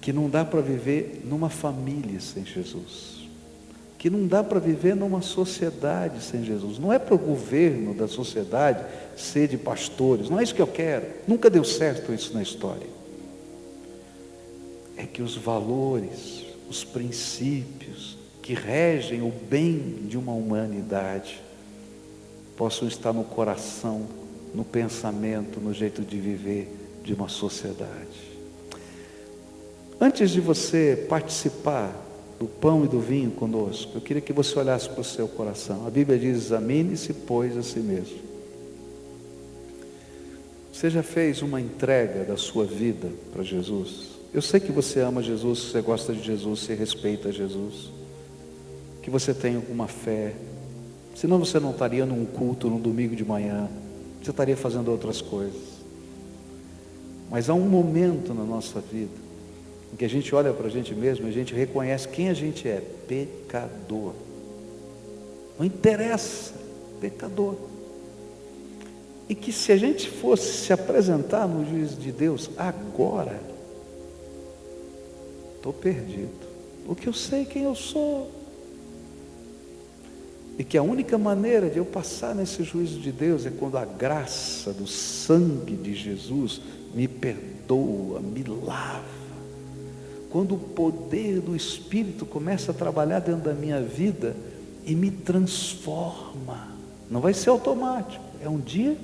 que não dá para viver numa família sem Jesus, que não dá para viver numa sociedade sem Jesus. Não é para o governo da sociedade ser de pastores, não é isso que eu quero, nunca deu certo isso na história. É que os valores, os princípios que regem o bem de uma humanidade possam estar no coração, no pensamento, no jeito de viver de uma sociedade. Antes de você participar do pão e do vinho conosco, eu queria que você olhasse para o seu coração. A Bíblia diz: examine-se, pois, a si mesmo. Você já fez uma entrega da sua vida para Jesus? Eu sei que você ama Jesus, que você gosta de Jesus, você respeita Jesus, que você tem alguma fé, senão você não estaria num culto no domingo de manhã, você estaria fazendo outras coisas. Mas há um momento na nossa vida em que a gente olha para a gente mesmo e a gente reconhece quem a gente é: pecador. Não interessa, pecador. E que se a gente fosse se apresentar no juízo de Deus agora, estou perdido, porque eu sei quem eu sou. E que a única maneira de eu passar nesse juízo de Deus é quando a graça do sangue de Jesus me perdoa, me lava. Quando o poder do Espírito começa a trabalhar dentro da minha vida e me transforma. Não vai ser automático, é um dia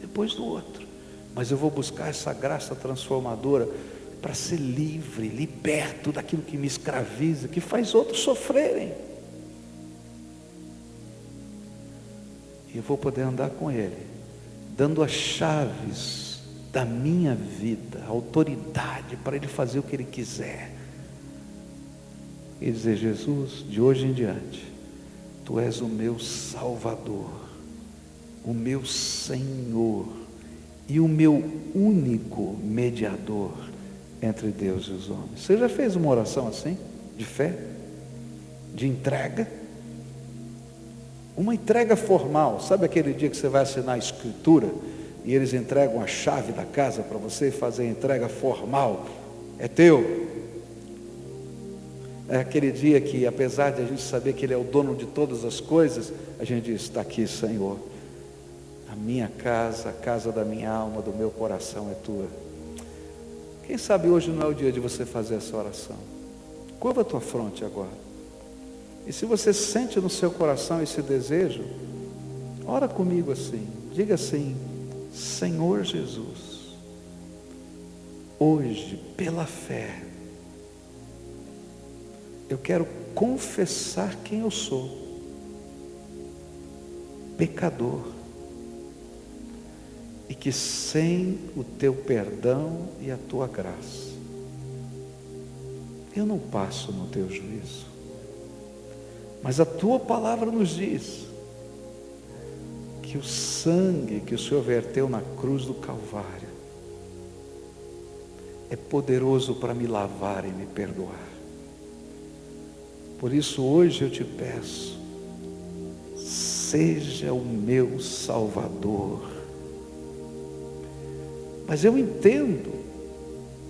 depois do outro. Mas eu vou buscar essa graça transformadora para ser livre, liberto daquilo que me escraviza, que faz outros sofrerem. E eu vou poder andar com Ele, dando as chaves da minha vida, autoridade para Ele fazer o que Ele quiser. E dizer: Jesus, de hoje em diante, Tu és o meu Salvador, o meu Senhor e o meu único mediador entre Deus e os homens. Você já fez uma oração assim, de fé, de entrega? Uma entrega formal. Sabe aquele dia que você vai assinar a escritura e eles entregam a chave da casa para você fazer a entrega formal? É teu. É aquele dia que, apesar de a gente saber que Ele é o dono de todas as coisas, a gente diz: está aqui, Senhor, a minha casa, a casa da minha alma, do meu coração é Tua. Quem sabe hoje não é o dia de você fazer essa oração? Curva a tua fronte agora. E se você sente no seu coração esse desejo, ora comigo assim, diga assim: Senhor Jesus, hoje, pela fé, eu quero confessar quem eu sou, pecador, e que sem o Teu perdão e a Tua graça, eu não passo no Teu juízo. Mas a Tua palavra nos diz que o sangue que o Senhor verteu na cruz do Calvário é poderoso para me lavar e me perdoar. Por isso hoje eu te peço, seja o meu Salvador. Mas eu entendo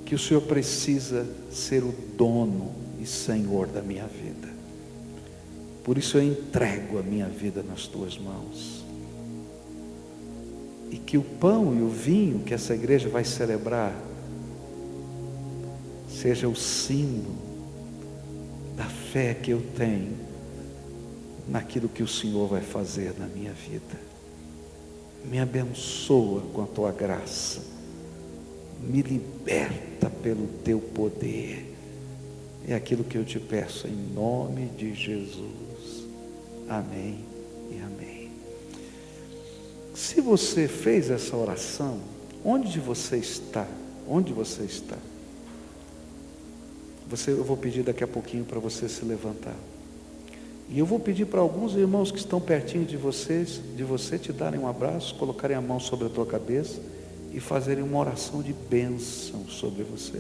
que o Senhor precisa ser o dono e Senhor da minha vida. Por isso eu entrego a minha vida nas Tuas mãos. E que o pão e o vinho que essa igreja vai celebrar seja o símbolo da fé que eu tenho naquilo que o Senhor vai fazer na minha vida. Me abençoa com a Tua graça, me liberta pelo Teu poder. É aquilo que eu te peço em nome de Jesus. Amém e amém. Se você fez essa oração, onde você está? Onde você está? Eu vou pedir daqui a pouquinho para você se levantar. E eu vou pedir para alguns irmãos que estão pertinho de você te darem um abraço, colocarem a mão sobre a tua cabeça e fazerem uma oração de bênção sobre você.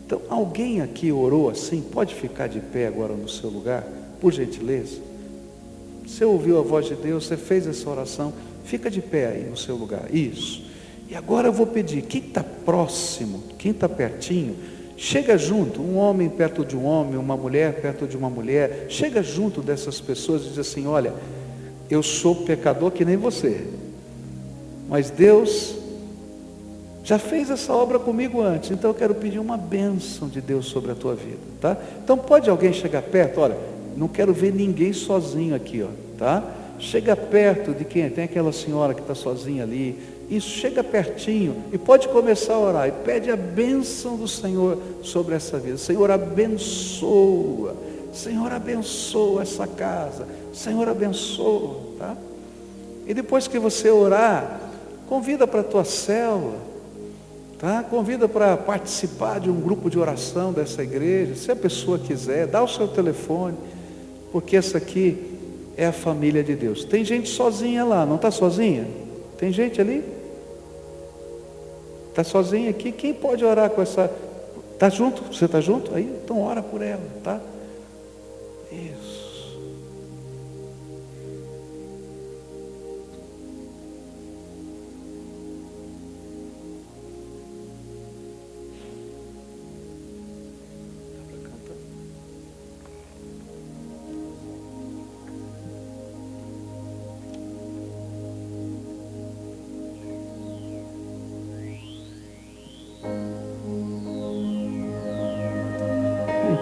Então, alguém aqui orou assim? Pode ficar de pé agora no seu lugar, por gentileza. Você ouviu a voz de Deus, você fez essa oração, fica de pé aí no seu lugar. Isso. E agora eu vou pedir, quem está próximo, quem está pertinho, chega junto, um homem perto de um homem, uma mulher perto de uma mulher, chega junto dessas pessoas e diz assim: olha, eu sou pecador que nem você, mas Deus já fez essa obra comigo antes, então eu quero pedir uma bênção de Deus sobre a tua vida, tá? Então pode alguém chegar perto? Olha, não quero ver ninguém sozinho aqui, ó, tá? Chega perto de quem? Tem aquela senhora que está sozinha ali. Isso, chega pertinho e pode começar a orar e pede a bênção do Senhor sobre essa vida. Senhor, abençoa. Senhor, abençoa essa casa. Senhor, abençoa, tá? E depois que você orar, convida para a tua célula, tá? Convida para participar de um grupo de oração dessa igreja. Se a pessoa quiser, dá o seu telefone, porque essa aqui é a família de Deus. Tem gente sozinha lá, não está sozinha? Tem gente ali? Está sozinha aqui? Quem pode orar com essa? Está junto? Você está junto aí? Então ora por ela, tá? Isso.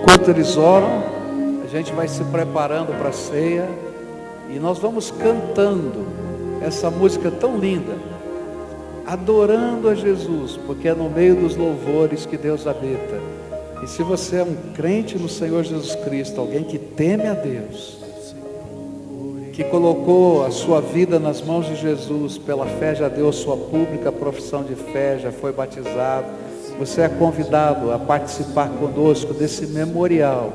Enquanto eles oram, a gente vai se preparando para a ceia e nós vamos cantando essa música tão linda. adorando a Jesus, porque é no meio dos louvores que Deus habita. E se você é um crente no Senhor Jesus Cristo, alguém que teme a Deus, que colocou a sua vida nas mãos de Jesus, pela fé já deu sua pública profissão de fé, já foi batizado, você é convidado a participar conosco desse memorial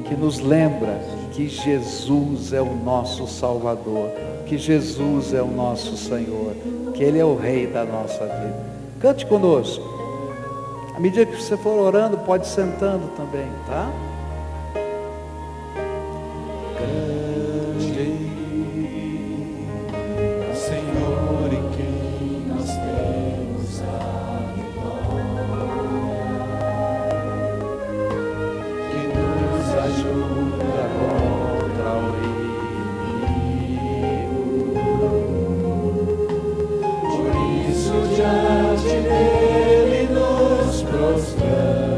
que nos lembra que Jesus é o nosso Salvador, que Jesus é o nosso Senhor, que Ele é o Rei da nossa vida. Cante conosco. À medida que você for orando, pode ir sentando também, tá? Senhor, em quem nós temos a vitória, que nos ajuda contra o inimigo. Por isso diante dele nos prostramos.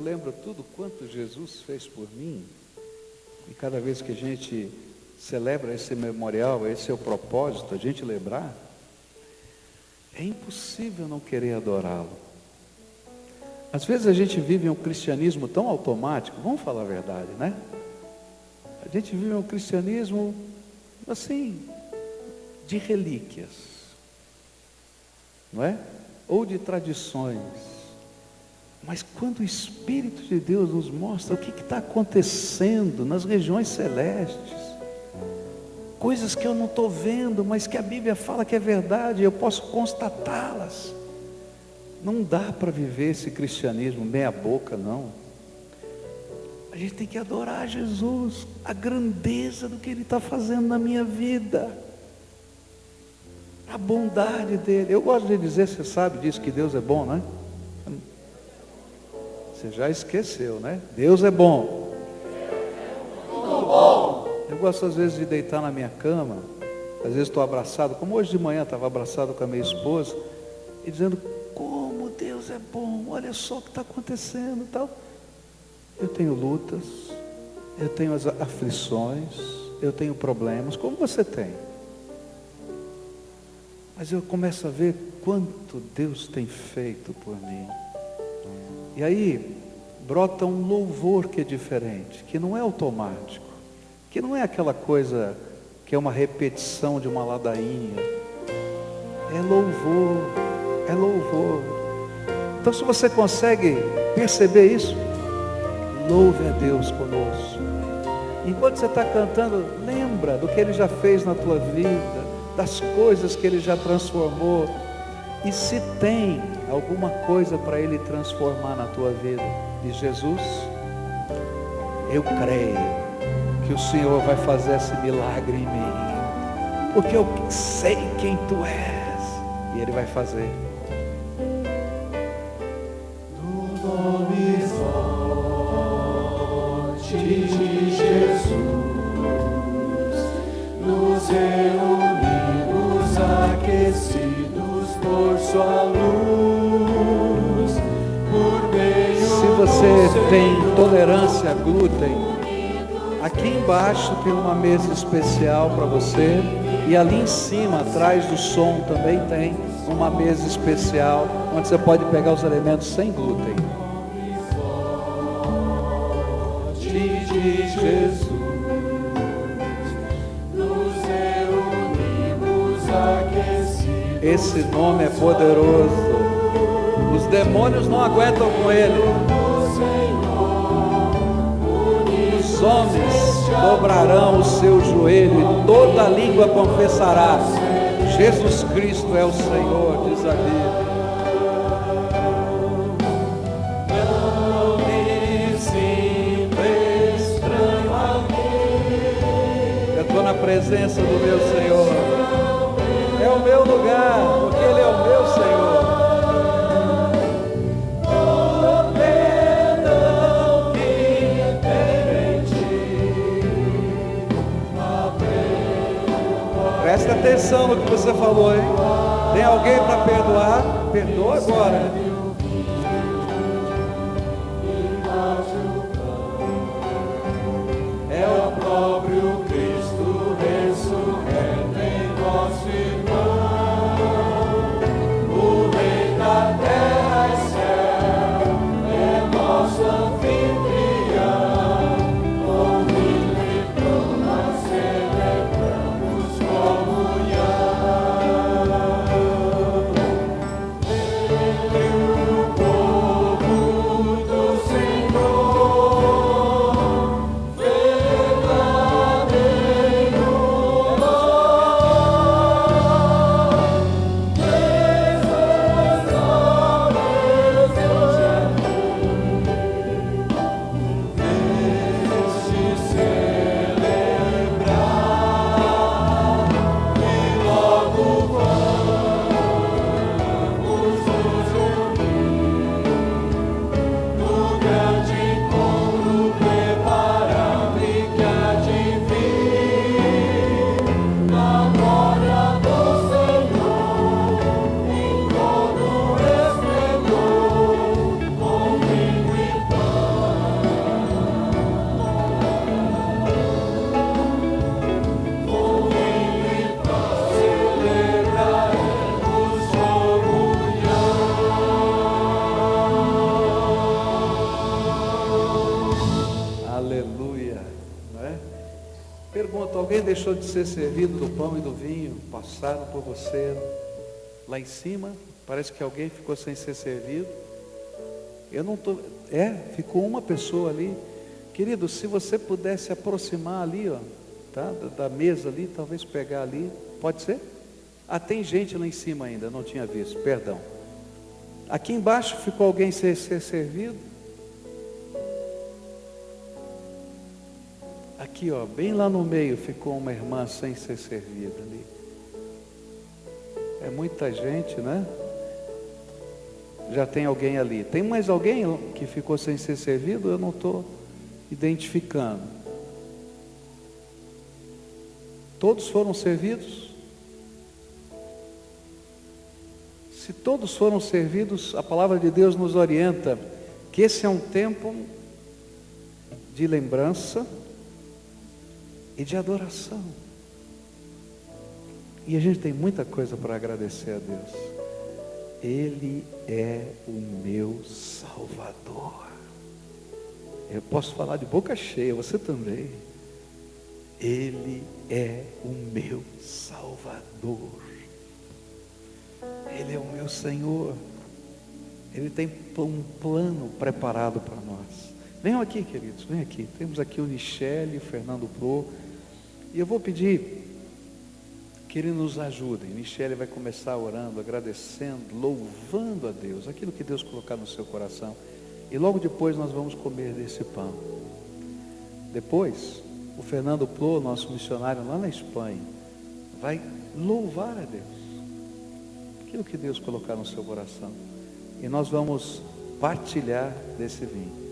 lembro tudo quanto Jesus fez por mim, e cada vez que a gente celebra esse memorial, esse é o propósito, a gente lembrar, é impossível não querer adorá-lo. Às vezes a gente vive um cristianismo tão automático, vamos falar a verdade, né? A gente vive um cristianismo, assim, de relíquias, não é? Ou de tradições. Mas quando o Espírito de Deus nos mostra o que está acontecendo nas regiões celestes, coisas que eu não estou vendo, mas que a Bíblia fala que é verdade, eu posso constatá-las. Não dá para viver esse cristianismo meia boca, não. A gente tem que adorar Jesus, a grandeza do que Ele está fazendo na minha vida, a bondade dEle. Eu gosto de dizer, você sabe disso, que Deus é bom, né? Você já esqueceu, né? Deus é bom. Muito bom. Eu gosto às vezes de deitar na minha cama, às vezes estou abraçado, como hoje de manhã estava abraçado com a minha esposa, e dizendo, como Deus é bom, olha só o que está acontecendo e tal. Eu tenho lutas, eu tenho as aflições, eu tenho problemas, como você tem. Mas eu começo a ver quanto Deus tem feito por mim. E aí brota um louvor que é diferente, que não é automático, que não é aquela coisa que é uma repetição de uma ladainha. É louvor, é louvor. Então, se você consegue perceber isso, louve a Deus conosco. Enquanto você está cantando, lembra do que Ele já fez na tua vida, das coisas que Ele já transformou. E se tem alguma coisa para Ele transformar na tua vida, diz Jesus, eu creio que o Senhor vai fazer esse milagre em mim, porque eu sei quem Tu és, e Ele vai fazer. No nome forte de Jesus, nos reunimos aquecidos por Sua luz, por meio. Se você tem intolerância a glúten, aqui embaixo tem uma mesa especial para você, e ali em cima, atrás do som, também tem uma mesa especial, onde você pode pegar os alimentos sem glúten. De Jesus, nos reunimos aquecidos. Esse nome é poderoso. Os demônios não aguentam com ele. Os homens dobrarão o seu joelho e toda língua confessará: Jesus Cristo é o Senhor, diz a Bíblia. Na presença do meu Senhor, é o meu lugar, porque Ele é o meu Senhor. O perdão que tem em Ti. Presta atenção no que você falou, hein? Tem alguém para perdoar? Perdoa agora. É o próprio Cristo ressurreto em nosso irmão, o Rei da terra e céu, é nosso anfitrião. Com Ele e pão nós celebramos comunhão. alguém deixou de ser servido do pão e do vinho, passaram por você lá em cima, parece que alguém ficou sem ser servido. Eu não estou, ficou uma pessoa ali. Querido, se você pudesse aproximar ali, ó, tá, da mesa ali, talvez pegar ali, pode ser? Ah, tem gente lá em cima ainda, não tinha visto, perdão. Aqui embaixo ficou alguém sem ser servido. Aqui, ó, bem lá no meio ficou uma irmã sem ser servida ali. É muita gente, né? Já tem alguém ali. Tem mais alguém que ficou sem ser servido? Eu não estou identificando. Todos foram servidos? Se todos foram servidos, a palavra de Deus nos orienta que esse é um tempo de lembrança e de adoração. E a gente tem muita coisa para agradecer a Deus. Ele é o meu Salvador. Eu posso falar de boca cheia, você também. Ele é o meu Salvador. Ele é o meu Senhor. Ele tem um plano preparado para nós. Venham aqui, queridos, venham aqui. Temos aqui o Michele, o Fernando Pro. E eu vou pedir que ele nos ajude. Michele vai começar orando, agradecendo, louvando a Deus, aquilo que Deus colocar no seu coração. E logo depois nós vamos comer desse pão. Depois, o Fernando Pro, nosso missionário lá na Espanha, vai louvar a Deus, aquilo que Deus colocar no seu coração. E nós vamos partilhar desse vinho.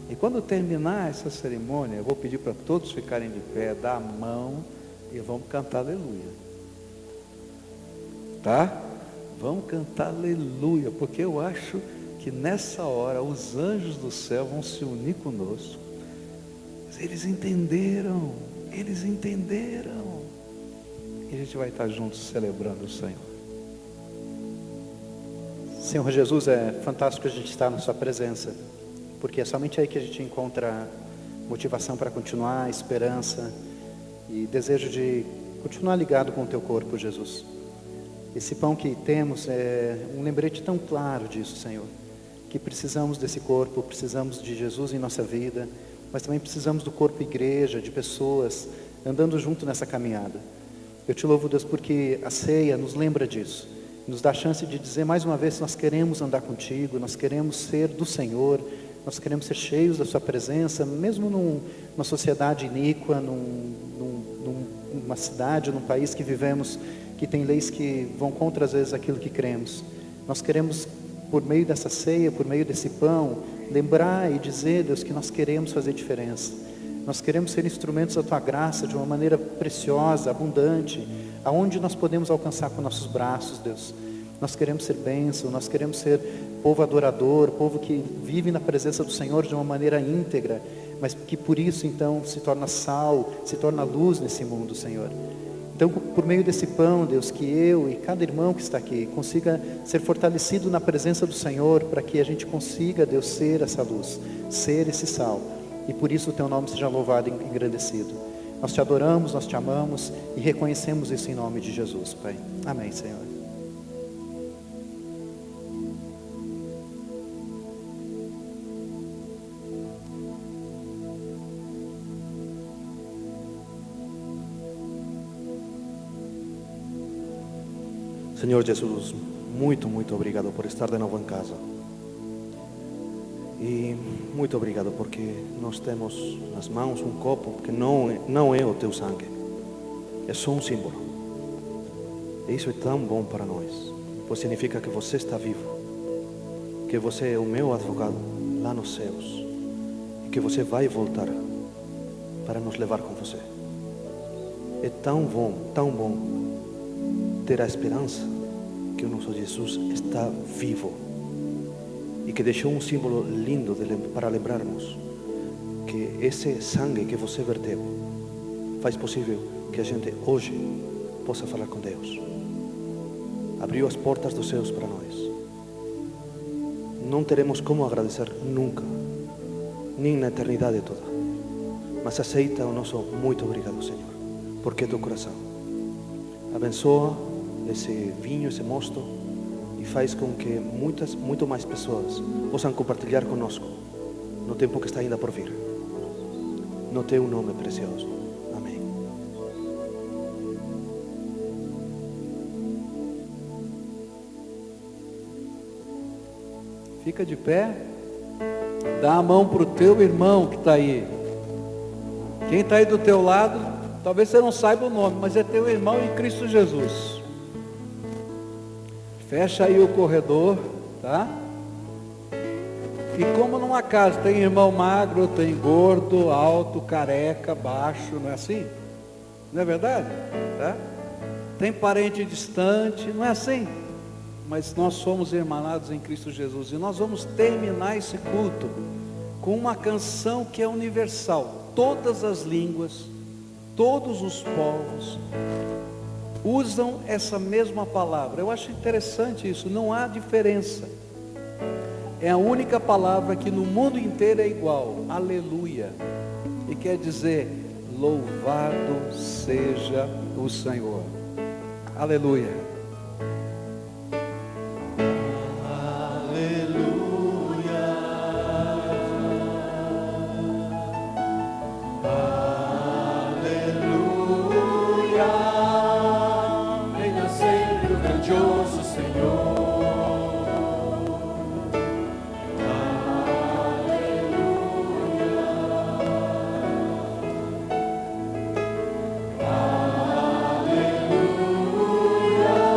E quando terminar essa cerimônia, eu vou pedir para todos ficarem de pé, dar a mão e vamos cantar aleluia. Tá? Vamos cantar aleluia, porque eu acho que nessa hora os anjos do céu vão se unir conosco. Eles entenderam. E a gente vai estar juntos celebrando o Senhor. Senhor Jesus, é fantástico a gente estar na sua presença, porque é somente aí que a gente encontra motivação para continuar, esperança e desejo de continuar ligado com o teu corpo, Jesus. Esse pão que temos é um lembrete tão claro disso, Senhor, que precisamos desse corpo, precisamos de Jesus em nossa vida, mas também precisamos do corpo igreja, de pessoas andando junto nessa caminhada. Eu te louvo, Deus, porque a ceia nos lembra disso, nos dá a chance de dizer mais uma vez: nós queremos andar contigo, nós queremos ser do Senhor, nós queremos ser cheios da sua presença, mesmo numa sociedade iníqua, numa cidade, num país que vivemos, que tem leis que vão contra às vezes aquilo que cremos. Nós queremos, por meio dessa ceia, por meio desse pão, lembrar e dizer, Deus, que nós queremos fazer diferença. Nós queremos ser instrumentos da tua graça de uma maneira preciosa, abundante, aonde nós podemos alcançar com nossos braços, Deus. Nós queremos ser bênção, nós queremos ser povo adorador, povo que vive na presença do Senhor de uma maneira íntegra, mas que por isso então se torna sal, se torna luz nesse mundo, Senhor. Então, por meio desse pão, Deus, que eu e cada irmão que está aqui consiga ser fortalecido na presença do Senhor, para que a gente consiga, Deus, ser essa luz, ser esse sal, e por isso o teu nome seja louvado e engrandecido. Nós te adoramos, nós te amamos e reconhecemos isso em nome de Jesus, Pai. Amém, Senhor. Senhor Jesus, muito obrigado por estar de novo em casa. E muito obrigado porque nós temos nas mãos um copo que não é o teu sangue, é só um símbolo. E isso é tão bom para nós, pois significa que você está vivo, que você é o meu advogado lá nos céus e que você vai voltar para nos levar com você. É tão bom ter a esperança que o nosso Jesus está vivo e que deixou um símbolo lindo para lembrarmos que esse sangue que você verteu faz possível que a gente hoje possa falar com Deus. Abriu as portas dos céus para nós. Não teremos como agradecer nunca, nem na eternidade toda, mas aceita o nosso muito obrigado, Senhor, porque é teu coração. Abençoa esse vinho, esse mosto, e faz com que muito mais pessoas possam compartilhar conosco no tempo que está ainda por vir. No teu nome precioso. Amém. Fica de pé, dá a mão para o teu irmão que está aí. Quem está aí do teu lado, talvez você não saiba o nome, mas é teu irmão em Cristo Jesus. Fecha aí o corredor, tá? E como numa casa tem irmão magro, tem gordo, alto, careca, baixo, não é assim? Não é verdade? Tá? Tem parente distante, não é assim? Mas nós somos irmanados em Cristo Jesus. E nós vamos terminar esse culto com uma canção que é universal. Todas as línguas, todos os povos usam essa mesma palavra. Eu acho interessante isso, não há diferença. É a única palavra que no mundo inteiro é igual, aleluia. E quer dizer, louvado seja o Senhor. Aleluia. Venha sempre o grandioso Senhor. Aleluia.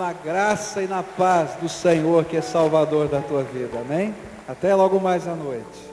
na graça e na paz do Senhor, que é Salvador da tua vida. Amém? Até logo mais à noite.